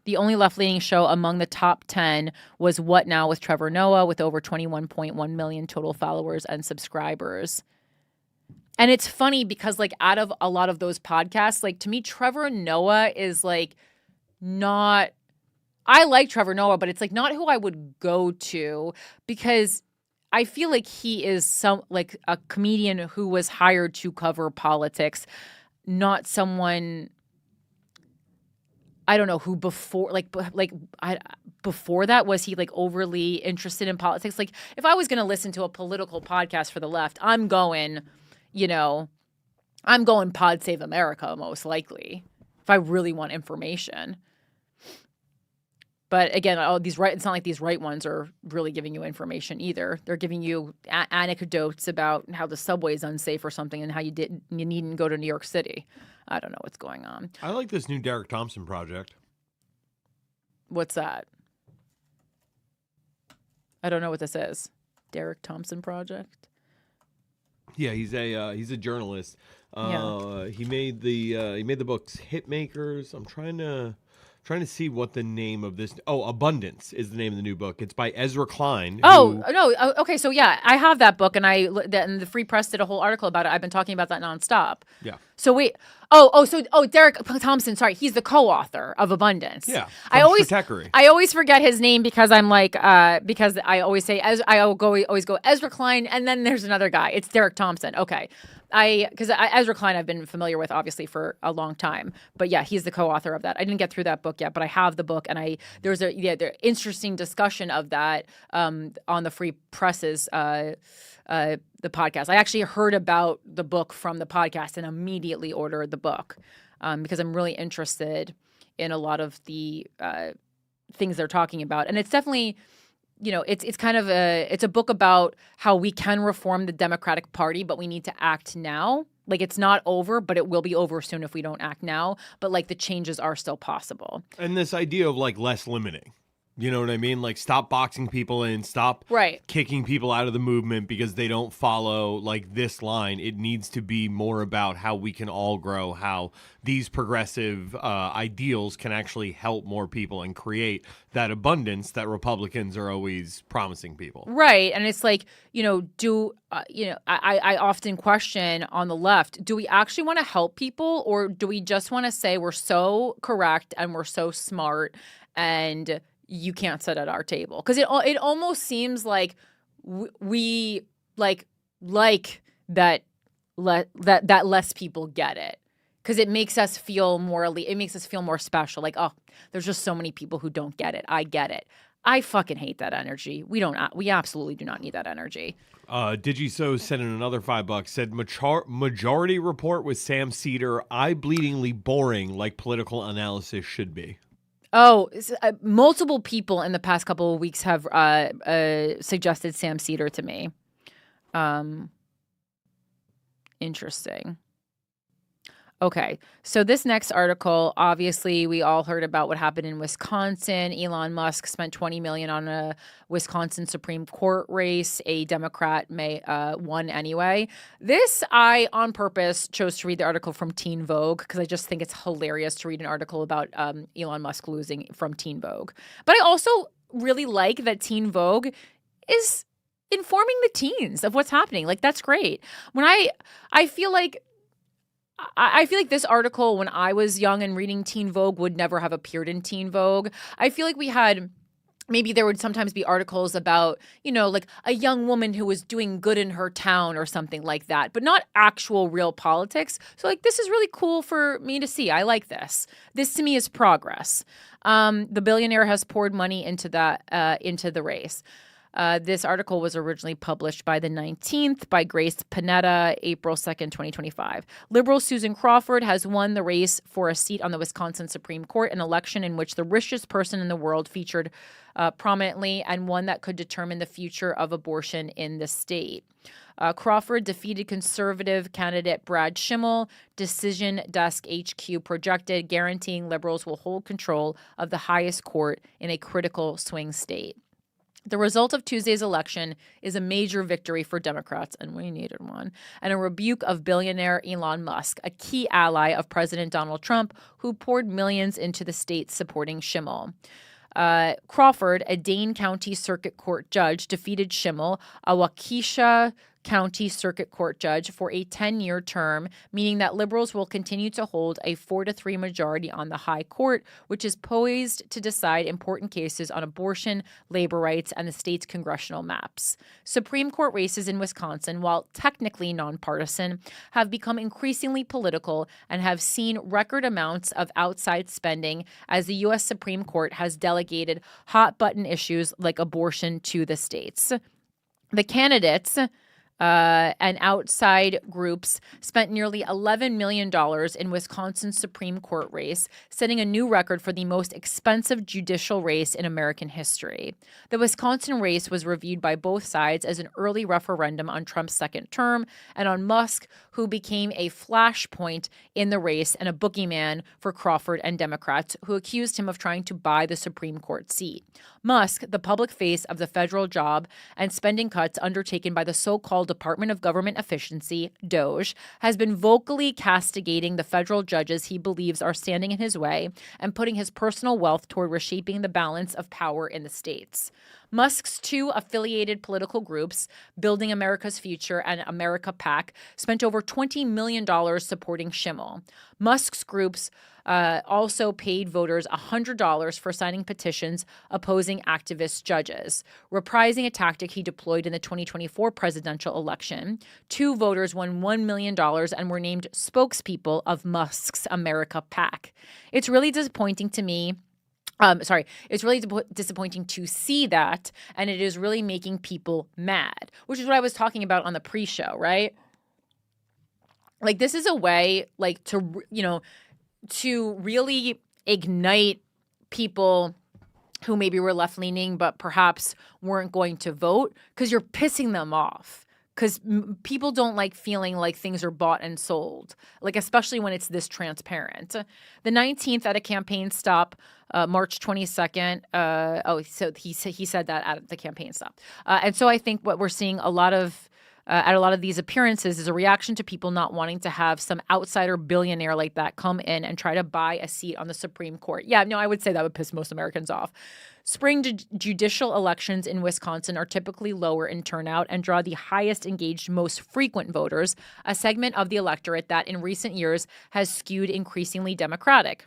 The only left-leaning show among the top 10 was What Now with Trevor Noah, with over 21.1 million total followers and subscribers. And it's funny because, like, out of a lot of those podcasts, like, to me, Trevor Noah is, like, not... I like Trevor Noah, but it's, like, not who I would go to because I feel like he is a comedian who was hired to cover politics, not someone... I don't know who before that was he like overly interested in politics. Like if I was going to listen to a political podcast for the left, I'm going Pod Save America most likely if I really want information. But again, it's not like these right ones are really giving you information either. They're giving you anecdotes about how the subway is unsafe or something and how you needn't go to New York City. I don't know what's going on. I like this new Derek Thompson project. What's that? I don't know what this is. Derek Thompson project? Yeah, he's a journalist. He made the books Hitmakers. I'm trying to Trying to see what the name of this. Oh, Abundance is the name of the new book. It's by Ezra Klein. Oh, no. Okay. So, yeah, I have that book, and and the Free Press did a whole article about it. I've been talking about that nonstop. Yeah. So, wait. Derek Thompson. Sorry. He's the co-author of Abundance. Yeah. I always Stratechery. forget his name because I'm like, because I always say, always go Ezra Klein, and then there's another guy. It's Derek Thompson. Okay. Because Ezra Klein I've been familiar with obviously for a long time, but yeah, he's the co-author of that. I didn't get through that book yet, but I have the book, and there's the interesting discussion of that on the Free Presses the podcast. I actually heard about the book from the podcast and immediately ordered the book because I'm really interested in a lot of the things they're talking about, and it's definitely. It's kind of it's a book about how we can reform the Democratic Party, but we need to act now. Like, it's not over, but it will be over soon if we don't act now. But like, the changes are still possible. And this idea of like less limiting. You know what I mean? Like, stop boxing people in, stop kicking people out of the movement because they don't follow like this line. It needs to be more about how we can all grow, how these progressive ideals can actually help more people and create that abundance that Republicans are always promising people. Right. And it's like, I often question on the left, do we actually want to help people, or do we just want to say we're so correct and we're so smart and you can't sit at our table? Because it almost seems like we like that less people get it, because it makes us feel more special. Like, oh, there's just so many people who don't get it. I get it. I fucking hate that energy. We absolutely do not need that energy. DigiSo sent in another $5. Said majority report with Sam Cedar. Eye-bleedingly boring, like political analysis should be. Oh, multiple people in the past couple of weeks have suggested Sam Cedar to me. Interesting. Okay, so this next article, obviously, we all heard about what happened in Wisconsin. Elon Musk spent $20 million on a Wisconsin Supreme Court race. A Democrat won anyway. This, I, on purpose, chose to read the article from Teen Vogue because I just think it's hilarious to read an article about Elon Musk losing from Teen Vogue. But I also really like that Teen Vogue is informing the teens of what's happening. Like, that's great. When I feel like this article, when I was young and reading Teen Vogue, would never have appeared in Teen Vogue. I feel like maybe there would sometimes be articles about, like a young woman who was doing good in her town or something like that, but not actual real politics. So like, this is really cool for me to see. I like this. This to me is progress. The billionaire has poured money into the race. This article was originally published by the 19th by Grace Panetta, April 2nd, 2025. Liberal Susan Crawford has won the race for a seat on the Wisconsin Supreme Court, an election in which the richest person in the world featured prominently, and one that could determine the future of abortion in the state. Crawford defeated conservative candidate Brad Schimmel. Decision Desk HQ projected, guaranteeing liberals will hold control of the highest court in a critical swing state. The result of Tuesday's election is a major victory for Democrats, and we needed one, and a rebuke of billionaire Elon Musk, a key ally of President Donald Trump, who poured millions into the state supporting Schimmel. Crawford, a Dane County Circuit Court judge, defeated Schimmel, a Waukesha County Circuit Court judge, for a 10-year term, meaning that liberals will continue to hold a 4-3 majority on the high court, which is poised to decide important cases on abortion, labor rights, and the state's congressional maps. Supreme Court races in Wisconsin, while technically nonpartisan, have become increasingly political and have seen record amounts of outside spending as the U.S. Supreme Court has delegated hot-button issues like abortion to the states. The candidates and outside groups spent nearly $11 million in Wisconsin's Supreme Court race, setting a new record for the most expensive judicial race in American history. The Wisconsin race was reviewed by both sides as an early referendum on Trump's second term and on Musk, who became a flashpoint in the race and a boogeyman for Crawford and Democrats who accused him of trying to buy the Supreme Court seat. Musk, the public face of the federal job and spending cuts undertaken by the so-called Department of Government Efficiency, DOGE, has been vocally castigating the federal judges he believes are standing in his way and putting his personal wealth toward reshaping the balance of power in the states. Musk's two affiliated political groups, Building America's Future and America PAC, spent over $20 million supporting Schimmel. Musk's groups also paid voters $100 for signing petitions opposing activist judges, reprising a tactic he deployed in the 2024 presidential election. Two voters won $1 million and were named spokespeople of Musk's America PAC. It's really disappointing to me. It's really disappointing to see that, and it is really making people mad, which is what I was talking about on the pre-show, right? Like, this is a way, like, to really ignite people who maybe were left-leaning but perhaps weren't going to vote, because you're pissing them off. Because people don't like feeling like things are bought and sold, like especially when it's this transparent. The 19th at a campaign stop, March 22nd. So he said that at the campaign stop. And so I think what we're seeing at a lot of these appearances is a reaction to people not wanting to have some outsider billionaire like that come in and try to buy a seat on the Supreme Court. Yeah, no, I would say that would piss most Americans off. Spring judicial elections in Wisconsin are typically lower in turnout and draw the highest engaged, most frequent voters, a segment of the electorate that in recent years has skewed increasingly Democratic.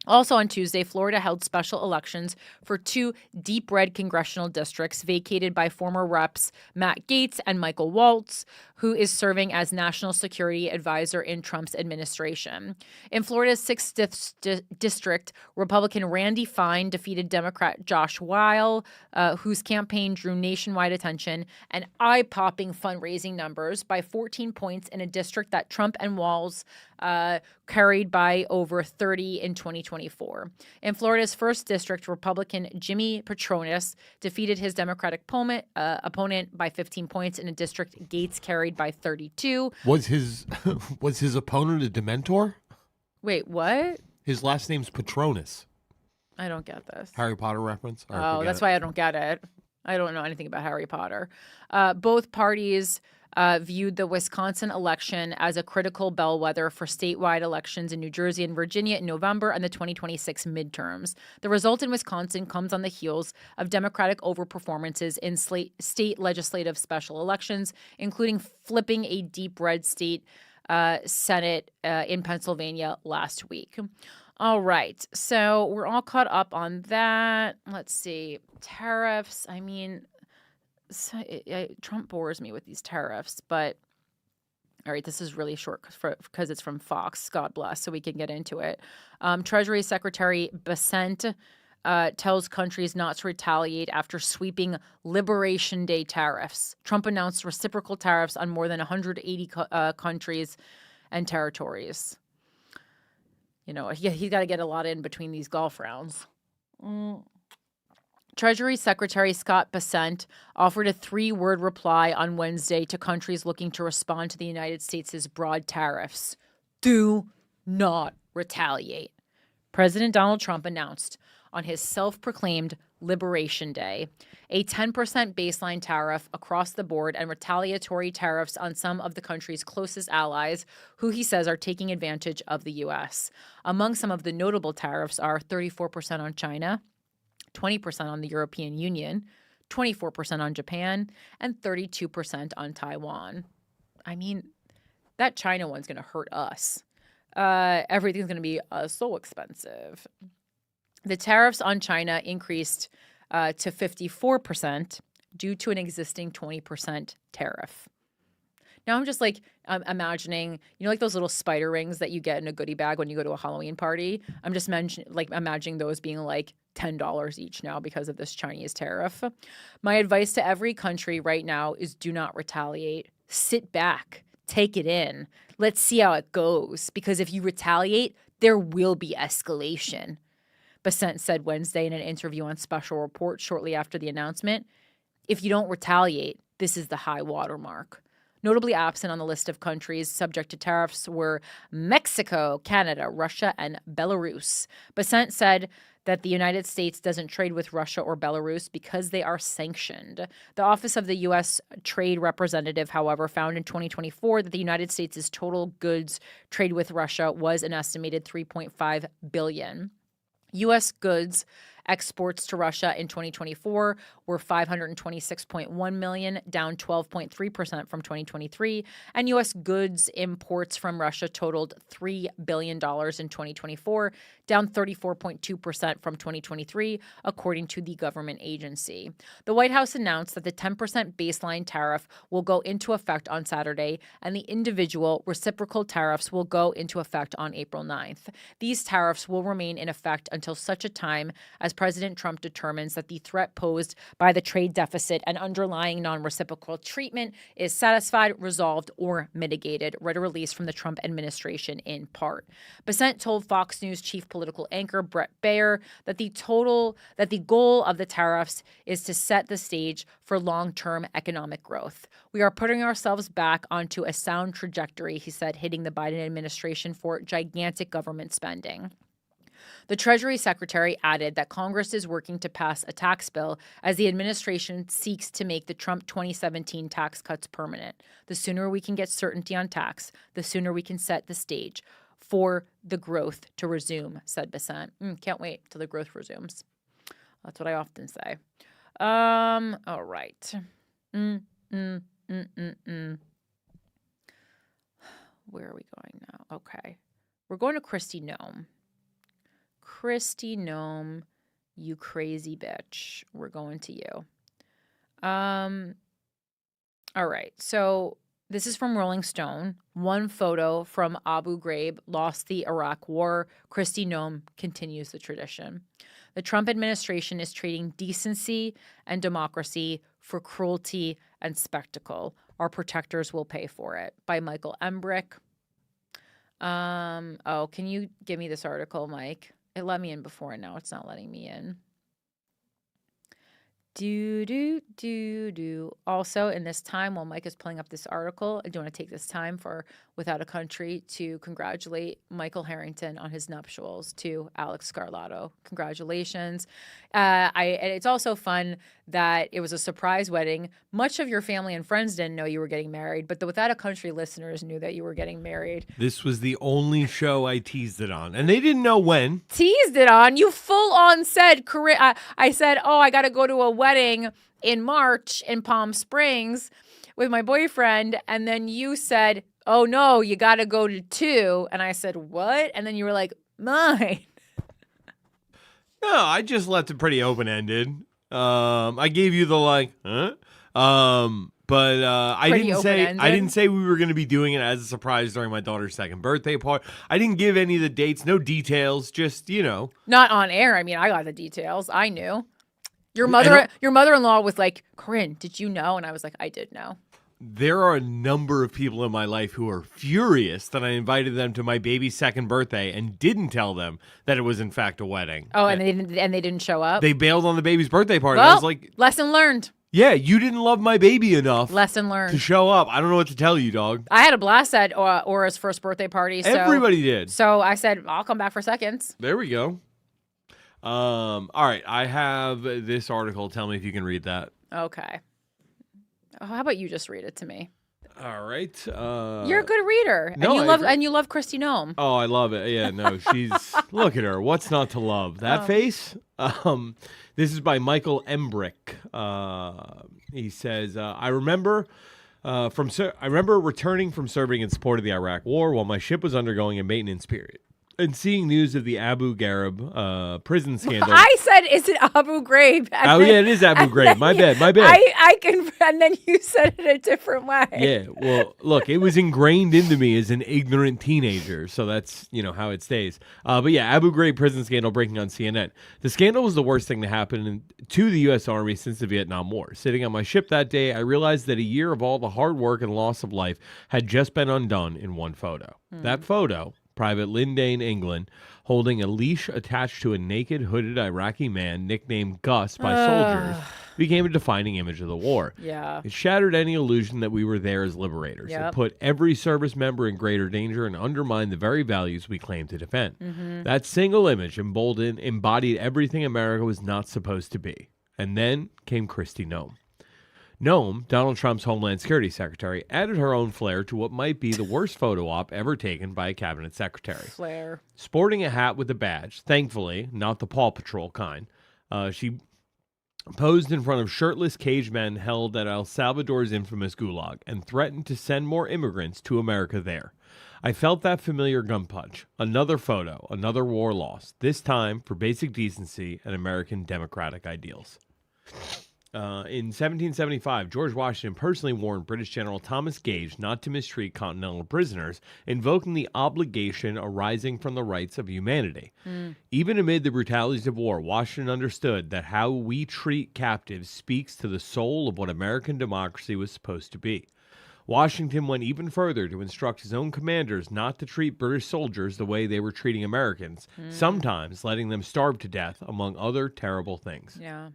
Also on Tuesday, Florida held special elections for two deep red congressional districts vacated by former reps Matt Gaetz and Michael Waltz, who is serving as national security advisor in Trump's administration. In Florida's 6th district, Republican Randy Fine defeated Democrat Josh Weil, whose campaign drew nationwide attention and eye-popping fundraising numbers by 14 points in a district that Trump and Walz carried by over 30 in 2024. In Florida's 1st district, Republican Jimmy Patronis defeated his Democratic opponent by 15 points in a district Gaetz carried by 32. Was his opponent a Dementor? Wait, what? His last name's Patronus. I don't get this. Harry Potter reference? Oh, that's why I don't get it. I don't know anything about Harry Potter. Both parties viewed the Wisconsin election as a critical bellwether for statewide elections in New Jersey and Virginia in November and the 2026 midterms. The result in Wisconsin comes on the heels of Democratic overperformances in state legislative special elections, including flipping a deep red state Senate in Pennsylvania last week. All right, so we're all caught up on that. Let's see. Tariffs. I mean, Trump bores me with these tariffs, but all right, this is really short because it's from Fox. God bless, so we can get into it. Treasury Secretary Bessent tells countries not to retaliate after sweeping Liberation Day tariffs. Trump announced reciprocal tariffs on more than 180 countries and territories. You know, he's got to get a lot in between these golf rounds. Treasury Secretary Scott Bessent offered a 3-word reply on Wednesday to countries looking to respond to the United States' broad tariffs. Do not retaliate. President Donald Trump announced on his self-proclaimed Liberation Day a 10% baseline tariff across the board and retaliatory tariffs on some of the country's closest allies, who he says are taking advantage of the U.S. Among some of the notable tariffs are 34% on China, 20% on the European Union, 24% on Japan, and 32% on Taiwan. I mean, that China one's going to hurt us. Everything's going to be so expensive. The tariffs on China increased to 54% due to an existing 20% tariff. Now I'm just like imagining, you know, like those little spider rings that you get in a goodie bag when you go to a Halloween party. I'm just imagining those being like $10 each now because of this Chinese tariff. My advice to every country right now is do not retaliate. Sit back, take it in. Let's see how it goes, because if you retaliate, there will be escalation. Bessent said Wednesday in an interview on Special Report shortly after the announcement. If you don't retaliate, this is the high water mark. Notably absent on the list of countries subject to tariffs were Mexico, Canada, Russia, and Belarus. Besant said that the United States doesn't trade with Russia or Belarus because they are sanctioned. The Office of the U.S. Trade Representative, however, found in 2024 that the United States' total goods trade with Russia was an estimated $3.5 billion. U.S. goods exports to Russia in 2024 were $526.1 million, down 12.3% from 2023, and U.S. goods imports from Russia totaled $3 billion in 2024, down 34.2% from 2023, according to the government agency. The White House announced that the 10% baseline tariff will go into effect on Saturday, and the individual reciprocal tariffs will go into effect on April 9th. These tariffs will remain in effect until such a time as President Trump determines that the threat posed by the trade deficit and underlying non-reciprocal treatment is satisfied, resolved, or mitigated, read a release from the Trump administration in part. Besant told Fox News chief political anchor Bret Baier that the goal of the tariffs is to set the stage for long-term economic growth. We are putting ourselves back onto a sound trajectory, he said, hitting the Biden administration for gigantic government spending. The Treasury Secretary added that Congress is working to pass a tax bill as the administration seeks to make the Trump 2017 tax cuts permanent. The sooner we can get certainty on tax, the sooner we can set the stage for the growth to resume, said Besant. Can't wait till the growth resumes. That's what I often say. All right. Where are we going now? Okay. We're going to Kristi Noem. Kristi Gnome, you crazy bitch. We're going to you. All right. So this is from Rolling Stone. One photo from Abu Ghraib lost the Iraq War. Kristi Noem continues the tradition. The Trump administration is trading decency and democracy for cruelty and spectacle. Our protectors will pay for it. By Michael Embrick. Can you give me this article, Mike? It let me in before, and now it's not letting me in. Also, in this time, while Mike is pulling up this article, I do want to take this time for Without a Country to congratulate Michael Harrington on his nuptials to Alex Scarlato. Congratulations. And it's also fun that it was a surprise wedding. Much of your family and friends didn't know you were getting married, but the Without a Country listeners knew that you were getting married. This was the only show I teased it on, and they didn't know when. Teased it on? You full on said, I said, I got to go to a wedding in March in Palm Springs with my boyfriend. And then you said, oh no, you got to go to 2. And I said, what? And then you were like, mine. No, I just left it pretty open-ended. I gave you the huh? But I didn't say we were going to be doing it as a surprise during my daughter's second birthday party. I didn't give any of the dates, no details, just, Not on air. I mean, I got the details. I knew. Your mother-in-law was like, Corinne, did you know? And I was like, I did know. There are a number of people in my life who are furious that I invited them to my baby's second birthday and didn't tell them that it was in fact a wedding. Oh, and they didn't show up? They bailed on the baby's birthday party. Well, I was like, lesson learned. Yeah, you didn't love my baby enough. Lesson learned. To show up. I don't know what to tell you, dog. I had a blast at Aura's first birthday party. So, everybody did. So I said, I'll come back for seconds. There we go. All right, I have this article. Tell me if you can read that. Okay. How about you just read it to me? All right. You're a good reader. No, and you love Kristi Noem. Oh, I love it. Yeah, no, she's look at her. What's not to love? That face? This is by Michael Embrick. He says, I remember returning from serving in support of the Iraq War while my ship was undergoing a maintenance period. And seeing news of the Abu Ghraib prison scandal. I said, is it Abu Ghraib? It is Abu Ghraib. My bad. And then you said it a different way. Yeah, well, look, it was ingrained into me as an ignorant teenager, so that's, how it stays. But yeah, Abu Ghraib prison scandal breaking on CNN. The scandal was the worst thing to happen to the U.S. Army since the Vietnam War. Sitting on my ship that day, I realized that a year of all the hard work and loss of life had just been undone in one photo. That photo, Private Lindane, England, holding a leash attached to a naked, hooded Iraqi man nicknamed Gus by soldiers, became a defining image of the war. Yeah. It shattered any illusion that we were there as liberators. Yep. It put every service member in greater danger and undermined the very values we claim to defend. That single image embodied everything America was not supposed to be. And then came Kristi Noem. Noem, Donald Trump's Homeland Security Secretary, added her own flair to what might be the worst photo op ever taken by a cabinet secretary. Flair. Sporting a hat with a badge, thankfully, not the Paw Patrol kind, she posed in front of shirtless caged men held at El Salvador's infamous gulag and threatened to send more immigrants to America there. I felt that familiar gun punch. Another photo, another war lost, this time for basic decency and American democratic ideals. In 1775, George Washington personally warned British General Thomas Gage not to mistreat continental prisoners, invoking the obligation arising from the rights of humanity. Even amid the brutalities of war, Washington understood that how we treat captives speaks to the soul of what American democracy was supposed to be. Washington went even further to instruct his own commanders not to treat British soldiers the way they were treating Americans, sometimes letting them starve to death, among other terrible things. Yeah.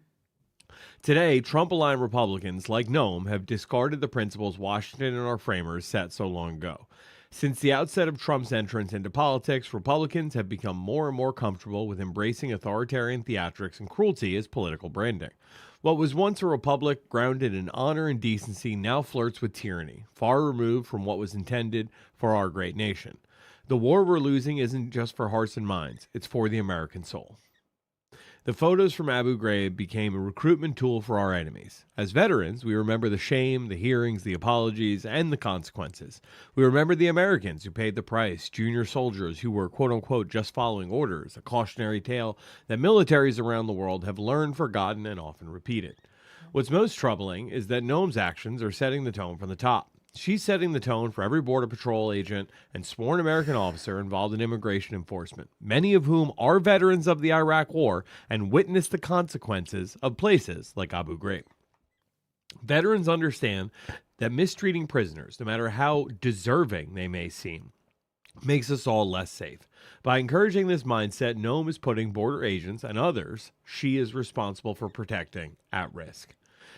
Today, Trump-aligned Republicans, like Noem, have discarded the principles Washington and our framers set so long ago. Since the outset of Trump's entrance into politics, Republicans have become more and more comfortable with embracing authoritarian theatrics and cruelty as political branding. What was once a republic grounded in honor and decency now flirts with tyranny, far removed from what was intended for our great nation. The war we're losing isn't just for hearts and minds, it's for the American soul. The photos from Abu Ghraib became a recruitment tool for our enemies. As veterans, we remember the shame, the hearings, the apologies, and the consequences. We remember the Americans who paid the price, junior soldiers who were quote-unquote just following orders, a cautionary tale that militaries around the world have learned, forgotten, and often repeated. What's most troubling is that Noem's actions are setting the tone from the top. She's setting the tone for every Border Patrol agent and sworn American officer involved in immigration enforcement, many of whom are veterans of the Iraq War and witnessed the consequences of places like Abu Ghraib. Veterans understand that mistreating prisoners, no matter how deserving they may seem, makes us all less safe. By encouraging this mindset, Noem is putting border agents and others she is responsible for protecting at risk.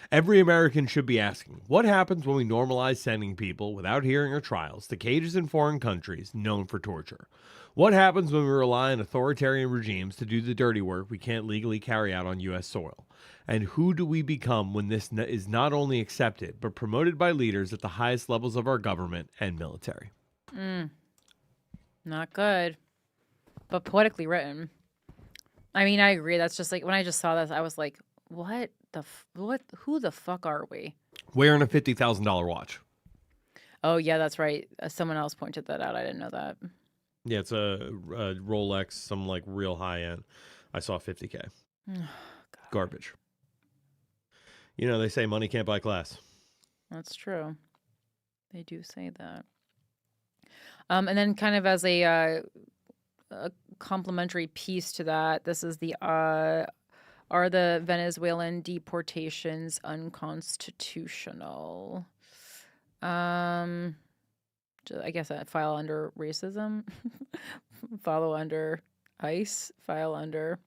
Every American should be asking, what happens when we normalize sending people, without hearing or trials, to cages in foreign countries known for torture? What happens when we rely on authoritarian regimes to do the dirty work we can't legally carry out on U.S. soil? And who do we become when this is not only accepted, but promoted by leaders at the highest levels of our government and military? Not good, but poetically written. I mean, I agree. That's just like, when I just saw this, I was like, what? Who the fuck are we? Wearing a $50,000 watch. Oh yeah, that's right. Someone else pointed that out. I didn't know that. Yeah, it's a Rolex, some like real high end. I saw $50K. Garbage. You know, they say money can't buy class. That's true. They do say that. And then kind of as a complementary piece to that, this is the are the Venezuelan deportations unconstitutional? I guess that file under racism, follow under ICE, file under,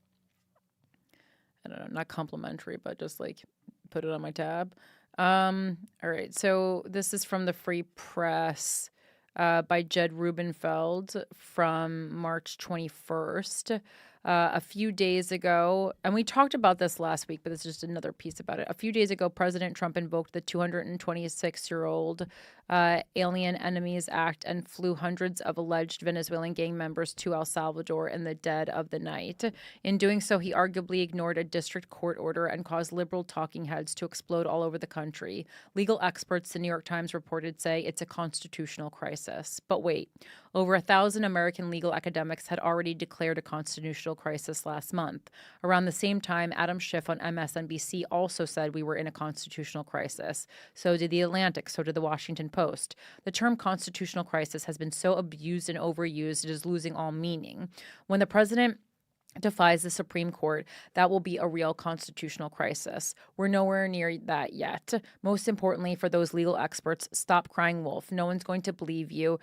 I don't know, not complimentary, but just like put it on my tab. All right, so this is from the Free Press by Jed Rubenfeld from March 21st. A few days ago, and we talked about this last week, but this is just another piece about it. A few days ago, President Trump invoked the 226-year-old Alien Enemies Act and flew hundreds of alleged Venezuelan gang members to El Salvador in the dead of the night. In doing so, he arguably ignored a district court order and caused liberal talking heads to explode all over the country. Legal experts, the New York Times reported, say it's a constitutional crisis. But wait, over 1,000 American legal academics had already declared a constitutional crisis last month. Around the same time, Adam Schiff on MSNBC also said we were in a constitutional crisis. So did The Atlantic, so did The Washington Post. The term constitutional crisis has been so abused and overused, it is losing all meaning. When the president defies the Supreme Court, that will be a real constitutional crisis. We're nowhere near that yet. Most importantly, for those legal experts, stop crying wolf. No one's going to believe you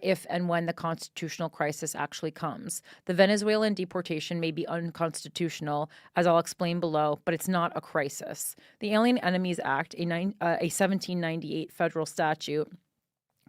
if and when the constitutional crisis actually comes. The Venezuelan deportation may be unconstitutional, as I'll explain below, but it's not a crisis. The Alien Enemies Act, a 1798 federal statute,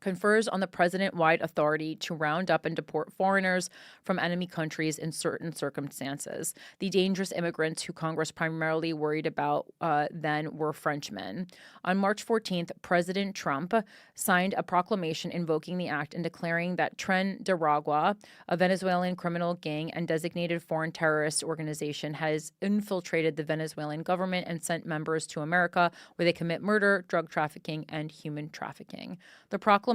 confers on the president-wide authority to round up and deport foreigners from enemy countries in certain circumstances. The dangerous immigrants who Congress primarily worried about then were Frenchmen. On March 14th, President Trump signed a proclamation invoking the act and declaring that Tren de Aragua, a Venezuelan criminal gang and designated foreign terrorist organization, has infiltrated the Venezuelan government and sent members to America where they commit murder, drug trafficking, and human trafficking. The proclamation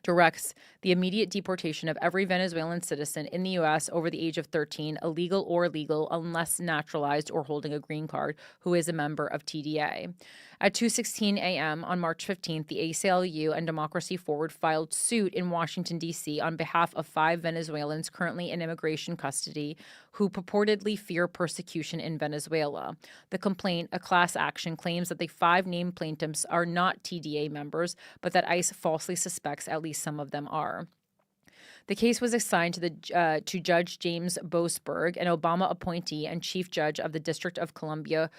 directs the immediate deportation of every Venezuelan citizen in the U.S. over the age of 13, illegal or legal, unless naturalized or holding a green card, who is a member of TDA. At 2:16 a.m. on March 15th, the ACLU and Democracy Forward filed suit in Washington, D.C. on behalf of 5 Venezuelans currently in immigration custody who purportedly fear persecution in Venezuela. The complaint, a class action, claims that the 5 named plaintiffs are not TDA members, but that ICE falsely suspects at least some of them are. The case was assigned to Judge James Boasberg, an Obama appointee and chief judge of the District of Columbia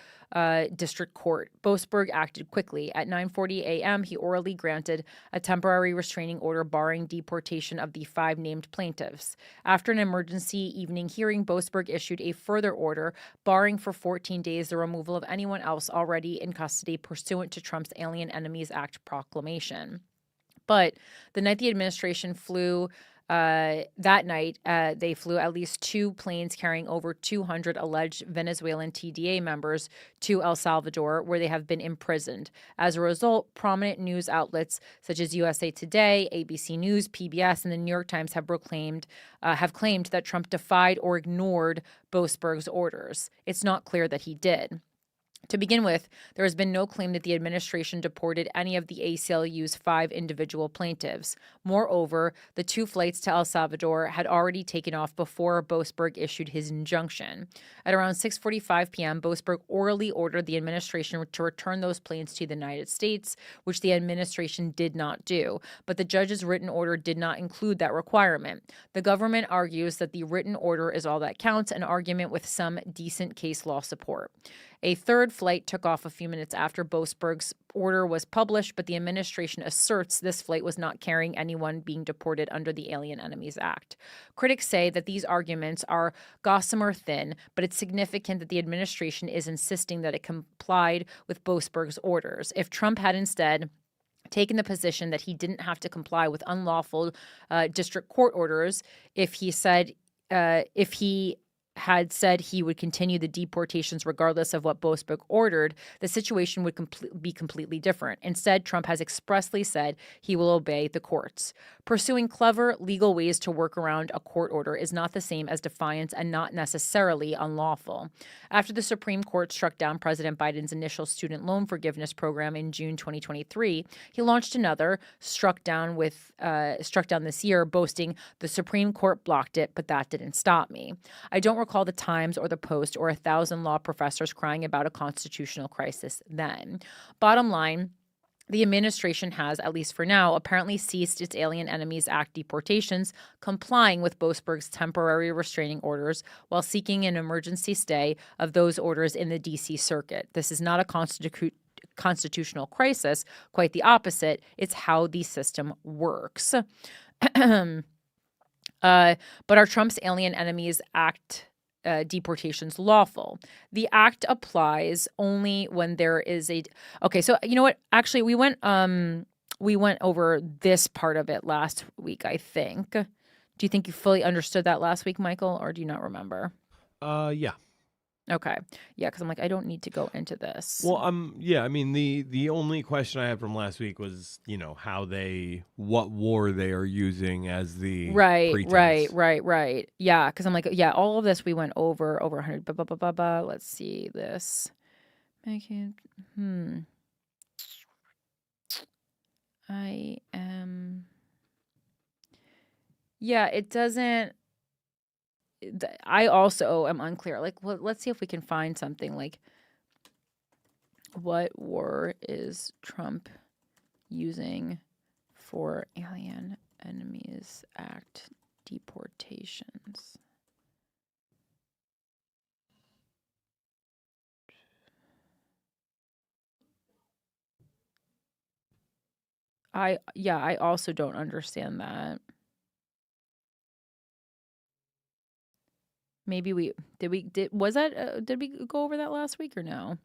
District Court. Boasberg acted quickly. At 9:40 a.m., he orally granted a temporary restraining order barring deportation of the 5 named plaintiffs. After an emergency evening hearing, Boasberg issued a further order barring for 14 days the removal of anyone else already in custody pursuant to Trump's Alien Enemies Act proclamation. But the night the administration flew that night, they flew at least 2 planes carrying over 200 alleged Venezuelan TDA members to El Salvador, where they have been imprisoned. As a result, prominent news outlets such as USA Today, ABC News, PBS, and the New York Times have claimed that Trump defied or ignored Boasberg's orders. It's not clear that he did. To begin with, there has been no claim that the administration deported any of the ACLU's 5 individual plaintiffs. Moreover, the 2 flights to El Salvador had already taken off before Boasberg issued his injunction. At around 6:45 p.m., Boasberg orally ordered the administration to return those planes to the United States, which the administration did not do. But the judge's written order did not include that requirement. The government argues that the written order is all that counts, an argument with some decent case law support. A 3rd flight took off a few minutes after Boasberg's order was published, but the administration asserts this flight was not carrying anyone being deported under the Alien Enemies Act. Critics say that these arguments are gossamer thin, but it's significant that the administration is insisting that it complied with Boasberg's orders. If Trump had instead taken the position that he didn't have to comply with unlawful district court orders, if he had said he would continue the deportations regardless of what Boasberg ordered, the situation would be completely different. Instead, Trump has expressly said he will obey the courts. Pursuing clever legal ways to work around a court order is not the same as defiance and not necessarily unlawful. After the Supreme Court struck down President Biden's initial student loan forgiveness program in June 2023, he launched another, struck down this year, boasting the Supreme Court blocked it, but that didn't stop me. I don't recall the Times or the Post or 1,000 law professors crying about a constitutional crisis then. Bottom line, the administration has, at least for now, apparently ceased its Alien Enemies Act deportations, complying with Boasberg's temporary restraining orders while seeking an emergency stay of those orders in the D.C. Circuit. This is not a constitutional crisis, quite the opposite. It's how the system works. But are Trump's Alien Enemies Act deportations lawful? The act applies only when there is a. Okay, so you know what? Actually, we went over this part of it last week, I think. Do you think you fully understood that last week, Michael, or do you not remember? Yeah. Okay. Yeah, because I'm like, I don't need to go into this. Well, yeah, I mean, the only question I had from last week was, what war they are using as the pretense. Right. Yeah, because I'm like, yeah, all of this we went over 100. Let's see this. I am. Yeah, it doesn't. I also am unclear. Like, well, let's see if we can find something like, what war is Trump using for Alien Enemies Act deportations? I also don't understand that. Maybe did we go over that last week or no?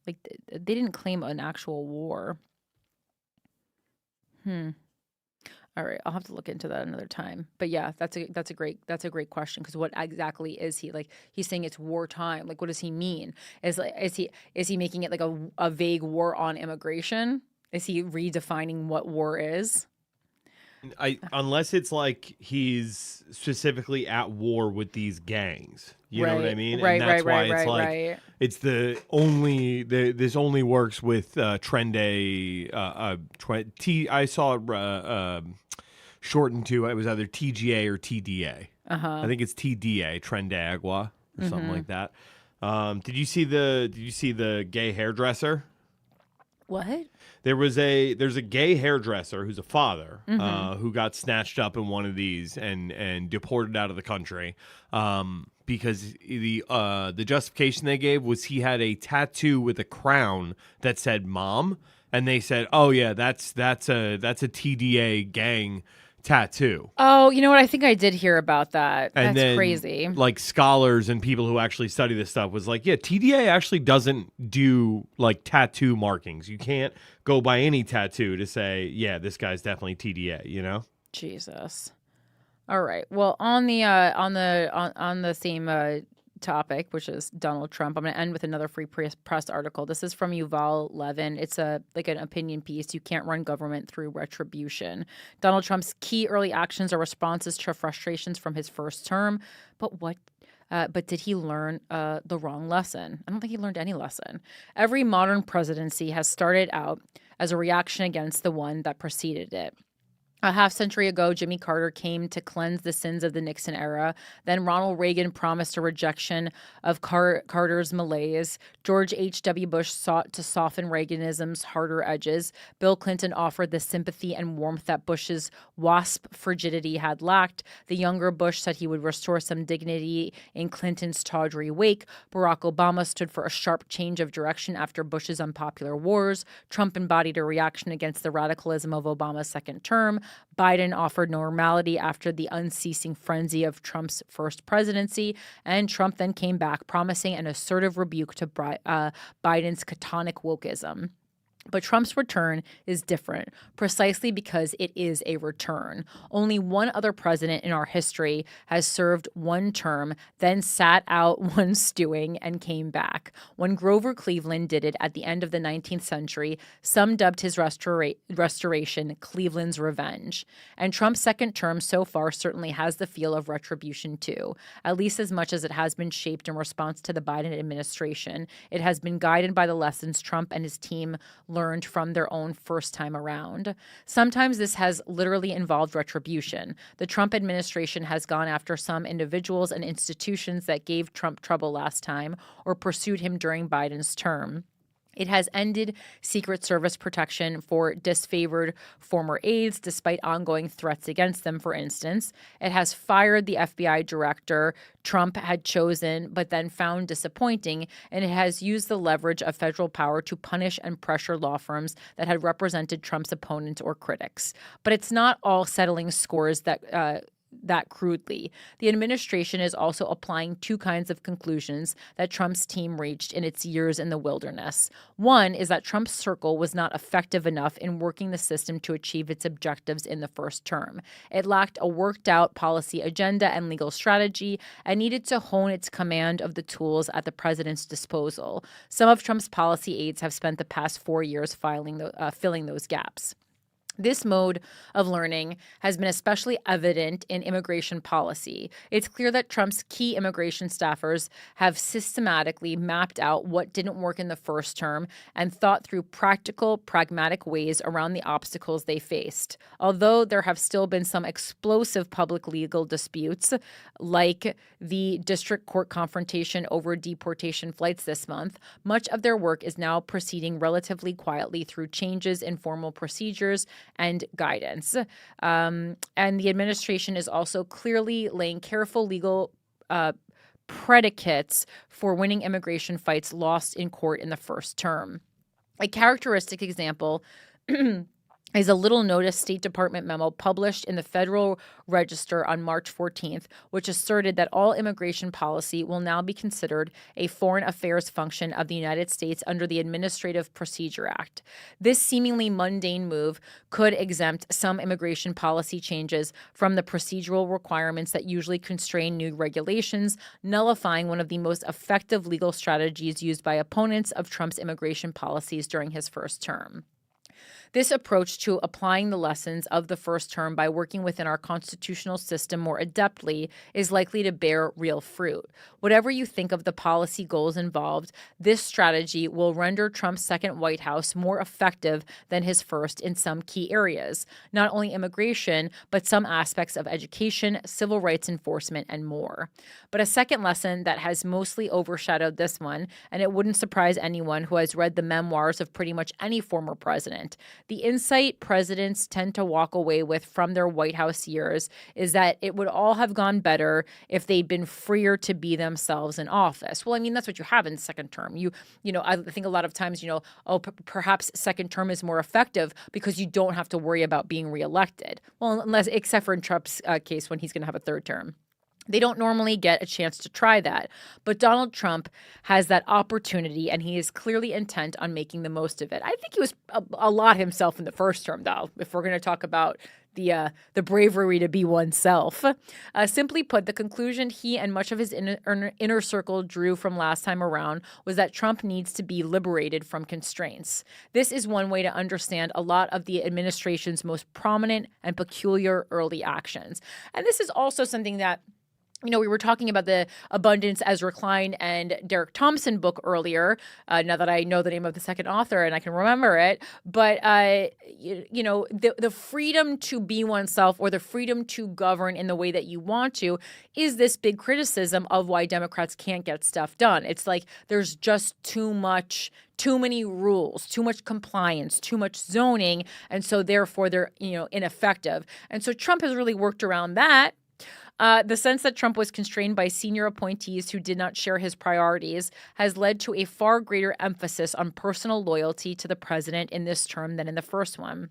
Like they didn't claim an actual war. All right, I'll have to look into that another time. But yeah, that's a great question, because what exactly is he like? He's saying it's wartime. Like, what does he mean? Is he making it like a vague war on immigration? Is he redefining what war is? Unless it's like he's specifically at war with these gangs. You know what I mean? Right, and that's why right, it's like right. it's this only works with trend A. I saw it shortened to, it was either TGA or TDA. I think it's TDA, Trend Agua or something like that. Did you see the gay hairdresser? What? There's a gay hairdresser who's a father who got snatched up in one of these and deported out of the country because the justification they gave was he had a tattoo with a crown that said "Mom," and they said, "Oh yeah, that's a TDA gang tattoo." Oh, you know what? I think I did hear about that. And That's then, crazy. like, scholars and people who actually study this stuff was like, yeah, TDA actually doesn't do like tattoo markings. You can't go by any tattoo to say, yeah, this guy's definitely TDA, you know? Jesus. All right. Well, on the same topic, which is Donald Trump, I'm going to end with another Free Press article. This is from Yuval Levin. It's an opinion piece. You can't run government through retribution. Donald Trump's key early actions are responses to frustrations from his first term. But did he learn the wrong lesson? I don't think he learned any lesson. Every modern presidency has started out as a reaction against the one that preceded it. A half-century ago, Jimmy Carter came to cleanse the sins of the Nixon era. Then Ronald Reagan promised a rejection of Carter's malaise. George H.W. Bush sought to soften Reaganism's harder edges. Bill Clinton offered the sympathy and warmth that Bush's wasp frigidity had lacked. The younger Bush said he would restore some dignity in Clinton's tawdry wake. Barack Obama stood for a sharp change of direction after Bush's unpopular wars. Trump embodied a reaction against the radicalism of Obama's second term. Biden offered normality after the unceasing frenzy of Trump's first presidency, and Trump then came back promising an assertive rebuke to Biden's catonic wokeism. But Trump's return is different, precisely because it is a return. Only one other president in our history has served one term, then sat out one stewing and came back. When Grover Cleveland did it at the end of the 19th century, some dubbed his restoration Cleveland's revenge. And Trump's second term so far certainly has the feel of retribution too, at least as much as it has been shaped in response to the Biden administration. It has been guided by the lessons Trump and his team learned from their own first time around. Sometimes this has literally involved retribution. The Trump administration has gone after some individuals and institutions that gave Trump trouble last time or pursued him during Biden's term. It has ended Secret Service protection for disfavored former aides despite ongoing threats against them, for instance. It has fired the FBI director Trump had chosen but then found disappointing, and it has used the leverage of federal power to punish and pressure law firms that had represented Trump's opponents or critics. But it's not all settling scores that crudely. The administration is also applying two kinds of conclusions that Trump's team reached in its years in the wilderness. One is that Trump's circle was not effective enough in working the system to achieve its objectives in the first term. It lacked a worked-out policy agenda and legal strategy and needed to hone its command of the tools at the president's disposal. Some of Trump's policy aides have spent the past 4 years filling those gaps. This mode of learning has been especially evident in immigration policy. It's clear that Trump's key immigration staffers have systematically mapped out what didn't work in the first term and thought through practical, pragmatic ways around the obstacles they faced. Although there have still been some explosive public legal disputes, like the district court confrontation over deportation flights this month, much of their work is now proceeding relatively quietly through changes in formal procedures and guidance. And the administration is also clearly laying careful legal predicates for winning immigration fights lost in court in the first term. A characteristic example is a little noticed State Department memo published in the Federal Register on March 14th, which asserted that all immigration policy will now be considered a foreign affairs function of the United States under the Administrative Procedure Act. This seemingly mundane move could exempt some immigration policy changes from the procedural requirements that usually constrain new regulations, nullifying one of the most effective legal strategies used by opponents of Trump's immigration policies during his first term. This approach to applying the lessons of the first term by working within our constitutional system more adeptly is likely to bear real fruit. Whatever you think of the policy goals involved, this strategy will render Trump's second White House more effective than his first in some key areas, not only immigration, but some aspects of education, civil rights enforcement, and more. But a second lesson that has mostly overshadowed this one, and it wouldn't surprise anyone who has read the memoirs of pretty much any former president, the insight presidents tend to walk away with from their White House years is that it would all have gone better if they'd been freer to be themselves in office. Well, I mean, that's what you have in second term. I think a lot of times, perhaps second term is more effective because you don't have to worry about being reelected. Well, except for in Trump's case when he's going to have a third term. They don't normally get a chance to try that. But Donald Trump has that opportunity, and he is clearly intent on making the most of it. I think he was a lot himself in the first term, though, if we're going to talk about the bravery to be oneself. Simply put, the conclusion he and much of his inner circle drew from last time around was that Trump needs to be liberated from constraints. This is one way to understand a lot of the administration's most prominent and peculiar early actions. And this is also something that we were talking about the Abundance, Ezra Klein, and Derek Thompson book earlier, now that I know the name of the second author and I can remember it. But, the freedom to be oneself or the freedom to govern in the way that you want to is this big criticism of why Democrats can't get stuff done. It's like there's just too many rules, too much compliance, too much zoning, and so therefore they're, ineffective. And so Trump has really worked around that. The sense that Trump was constrained by senior appointees who did not share his priorities has led to a far greater emphasis on personal loyalty to the president in this term than in the first one.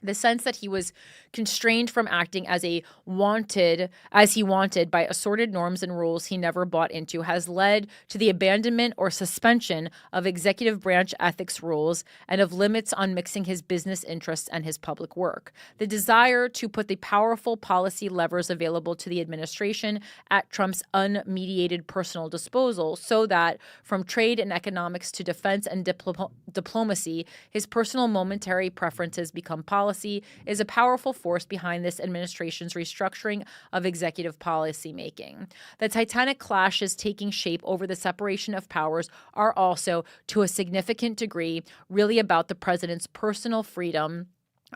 The sense that he was constrained from acting as he wanted by assorted norms and rules he never bought into has led to the abandonment or suspension of executive branch ethics rules and of limits on mixing his business interests and his public work. The desire to put the powerful policy levers available to the administration at Trump's unmediated personal disposal so that from trade and economics to defense and diplomacy, his personal momentary preferences become policy is a powerful force behind this administration's restructuring of executive policy making. The titanic clashes taking shape over the separation of powers are also, to a significant degree, really about the president's personal freedom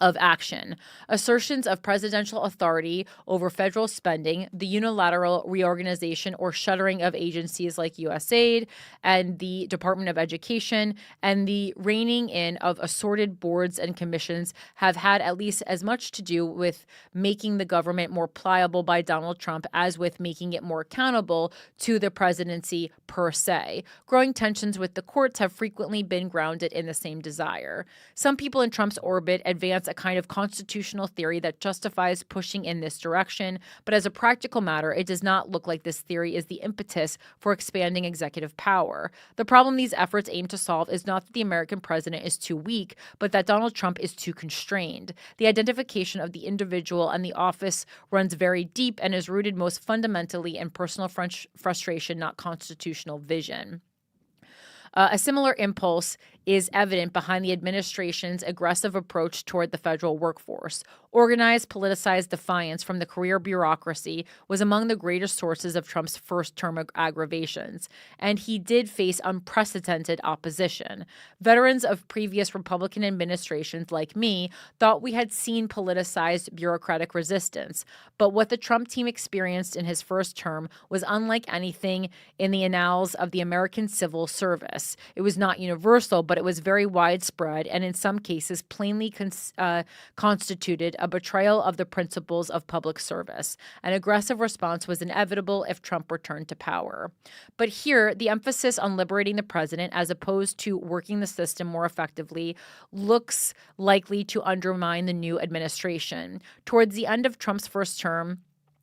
of action. Assertions of presidential authority over federal spending, the unilateral reorganization or shuttering of agencies like USAID and the Department of Education, and the reining in of assorted boards and commissions have had at least as much to do with making the government more pliable by Donald Trump as with making it more accountable to the presidency per se. Growing tensions with the courts have frequently been grounded in the same desire. Some people in Trump's orbit advance a kind of constitutional theory that justifies pushing in this direction, but as a practical matter, it does not look like this theory is the impetus for expanding executive power. The problem these efforts aim to solve is not that the American president is too weak, but that Donald Trump is too constrained. The identification of the individual and the office runs very deep and is rooted most fundamentally in personal frustration, not constitutional vision. A similar impulse is evident behind the administration's aggressive approach toward the federal workforce. Organized, politicized defiance from the career bureaucracy was among the greatest sources of Trump's first-term aggravations, and he did face unprecedented opposition. Veterans of previous Republican administrations like me thought we had seen politicized bureaucratic resistance, but what the Trump team experienced in his first term was unlike anything in the annals of the American civil service. It was not universal, but it was very widespread and in some cases plainly constituted a betrayal of the principles of public service. An aggressive response was inevitable if Trump returned to power. But here, the emphasis on liberating the president as opposed to working the system more effectively looks likely to undermine the new administration. Towards the end of Trump's first term,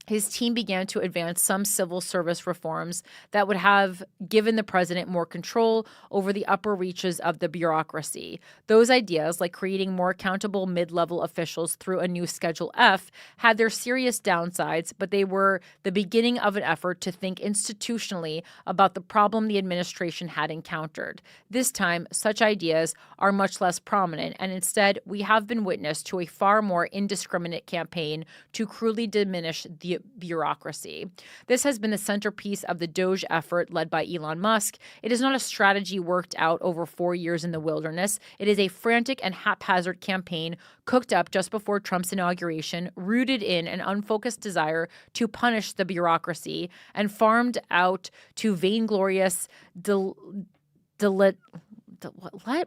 his team began to advance some civil service reforms that would have given the president more control over the upper reaches of the bureaucracy. Those ideas, like creating more accountable mid-level officials through a new Schedule F, had their serious downsides, but they were the beginning of an effort to think institutionally about the problem the administration had encountered. This time, such ideas are much less prominent, and instead, we have been witness to a far more indiscriminate campaign to cruelly diminish the bureaucracy. This has been the centerpiece of the DOGE effort led by Elon Musk. It is not a strategy worked out over 4 years in the wilderness. It is a frantic and haphazard campaign cooked up just before Trump's inauguration, rooted in an unfocused desire to punish the bureaucracy and farmed out to vainglorious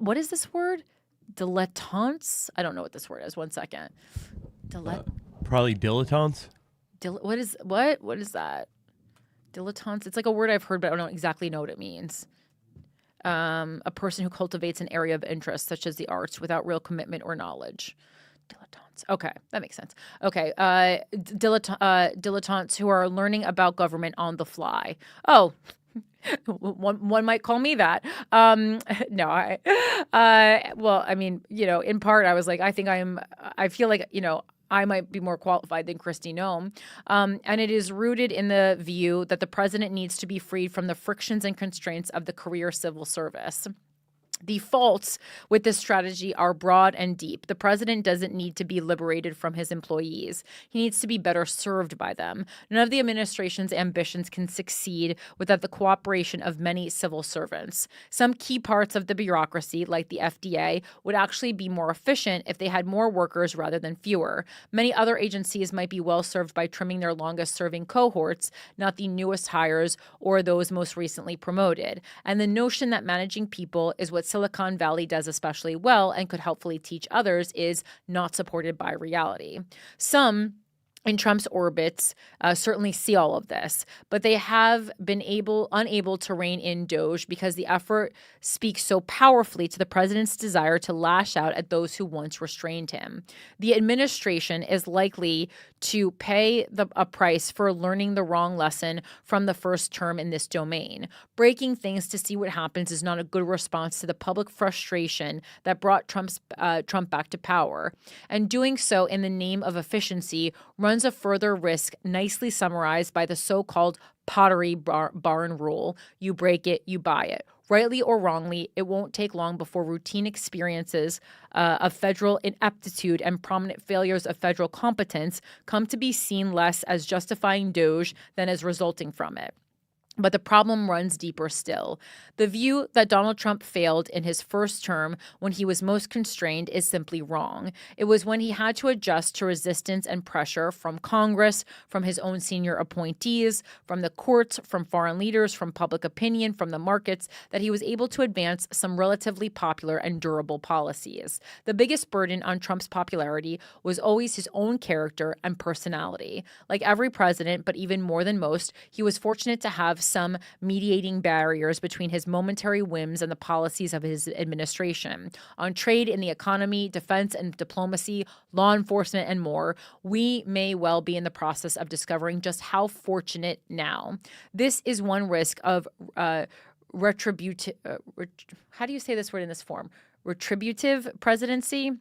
what is this word? Dilettantes? I don't know what this word is. 1 second. Probably dilettantes. What is that? Dilettantes. It's like a word I've heard, but I don't exactly know what it means. A person who cultivates an area of interest, such as the arts, without real commitment or knowledge. Dilettantes. Okay, that makes sense. Okay, dilettantes who are learning about government on the fly. Oh. One might call me that. No, well, I mean, in part, I was like, I feel like, I might be more qualified than Christy Gnome. And it is rooted in the view that the president needs to be freed from the frictions and constraints of the career civil service. The faults with this strategy are broad and deep. The president doesn't need to be liberated from his employees. He needs to be better served by them. None of the administration's ambitions can succeed without the cooperation of many civil servants. Some key parts of the bureaucracy, like the FDA, would actually be more efficient if they had more workers rather than fewer. Many other agencies might be well served by trimming their longest-serving cohorts, not the newest hires or those most recently promoted. And the notion that managing people is what Silicon Valley does especially well and could helpfully teach others is not supported by reality. Some in Trump's orbits certainly see all of this, but they have been unable to rein in DOGE because the effort speaks so powerfully to the president's desire to lash out at those who once restrained him. The administration is likely to pay a price for learning the wrong lesson from the first term in this domain. Breaking things to see what happens is not a good response to the public frustration that brought Trump back to power. And doing so in the name of efficiency runs a further risk nicely summarized by the so-called Pottery Barn rule. You break it, you buy it. Rightly or wrongly, it won't take long before routine experiences of federal ineptitude and prominent failures of federal competence come to be seen less as justifying DOGE than as resulting from it. But the problem runs deeper still. The view that Donald Trump failed in his first term when he was most constrained is simply wrong. It was when he had to adjust to resistance and pressure from Congress, from his own senior appointees, from the courts, from foreign leaders, from public opinion, from the markets, that he was able to advance some relatively popular and durable policies. The biggest burden on Trump's popularity was always his own character and personality. Like every president, but even more than most, he was fortunate to have some mediating barriers between his momentary whims and the policies of his administration. On trade, in the economy, defense and diplomacy, law enforcement, and more, we may well be in the process of discovering just how fortunate now. This is one risk of retributive, how do you say this word in this form? Retributive presidency?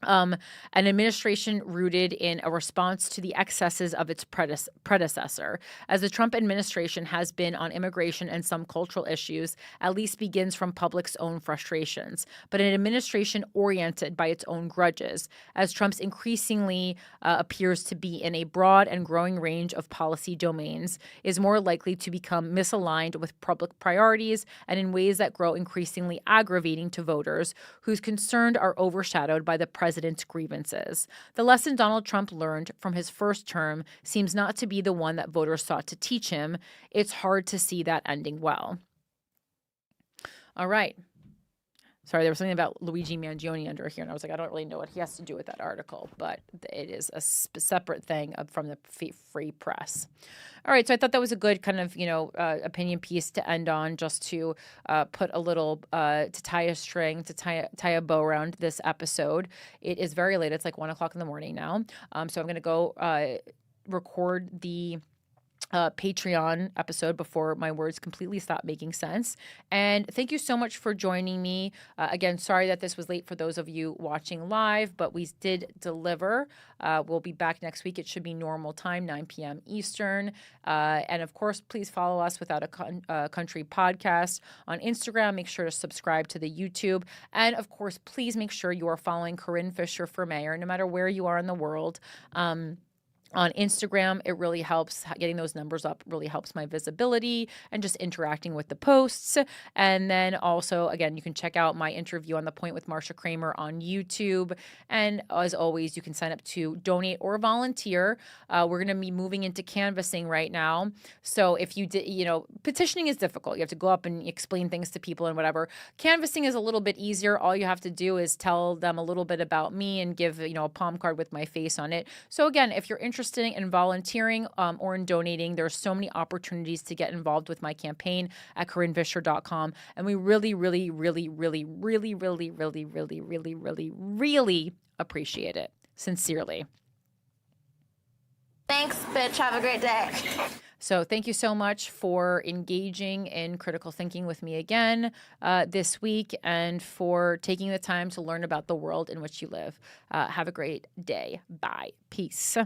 An administration rooted in a response to the excesses of its predecessor, as the Trump administration has been on immigration and some cultural issues, at least begins from public's own frustrations, but an administration oriented by its own grudges, as Trump's increasingly appears to be in a broad and growing range of policy domains, is more likely to become misaligned with public priorities and in ways that grow increasingly aggravating to voters whose concerns are overshadowed by the president's grievances. The lesson Donald Trump learned from his first term seems not to be the one that voters sought to teach him. It's hard to see that ending well. All right. Sorry, there was something about Luigi Mangione under here, and I was like, I don't really know what he has to do with that article, but it is a separate thing from the free press. All right, so I thought that was a good kind of, opinion piece to end on, just to put a little, to tie a string, to tie a bow around this episode. It is very late. It's like 1 o'clock in the morning now. So I'm going to go record the Patreon episode before my words completely stop making sense. And thank you so much for joining me. Again, sorry that this was late for those of you watching live, but we did deliver. We'll be back next week. It should be normal time, 9 p.m. Eastern. And of course, please follow us Without a Country podcast on Instagram. Make sure to subscribe to the YouTube. And of course, please make sure you are following Corinne Fisher for mayor, no matter where you are in the world. On Instagram, it really helps. Getting those numbers up really helps my visibility and just interacting with the posts. And then also, again, you can check out my interview on The Point with Marsha Kramer on YouTube. And as always, you can sign up to donate or volunteer. We're going to be moving into canvassing right now. So if you did, petitioning is difficult. You have to go up and explain things to people and whatever. Canvassing is a little bit easier. All you have to do is tell them a little bit about me and give, a palm card with my face on it. So again, if you're interested in volunteering or in donating, there are so many opportunities to get involved with my campaign at CorinneFisher.com. And we really, really, really, really, really, really, really, really, really, really, really appreciate it. Sincerely. Thanks, bitch. Have a great day. So thank you so much for engaging in critical thinking with me again this week, and for taking the time to learn about the world in which you live. Have a great day. Bye. Peace.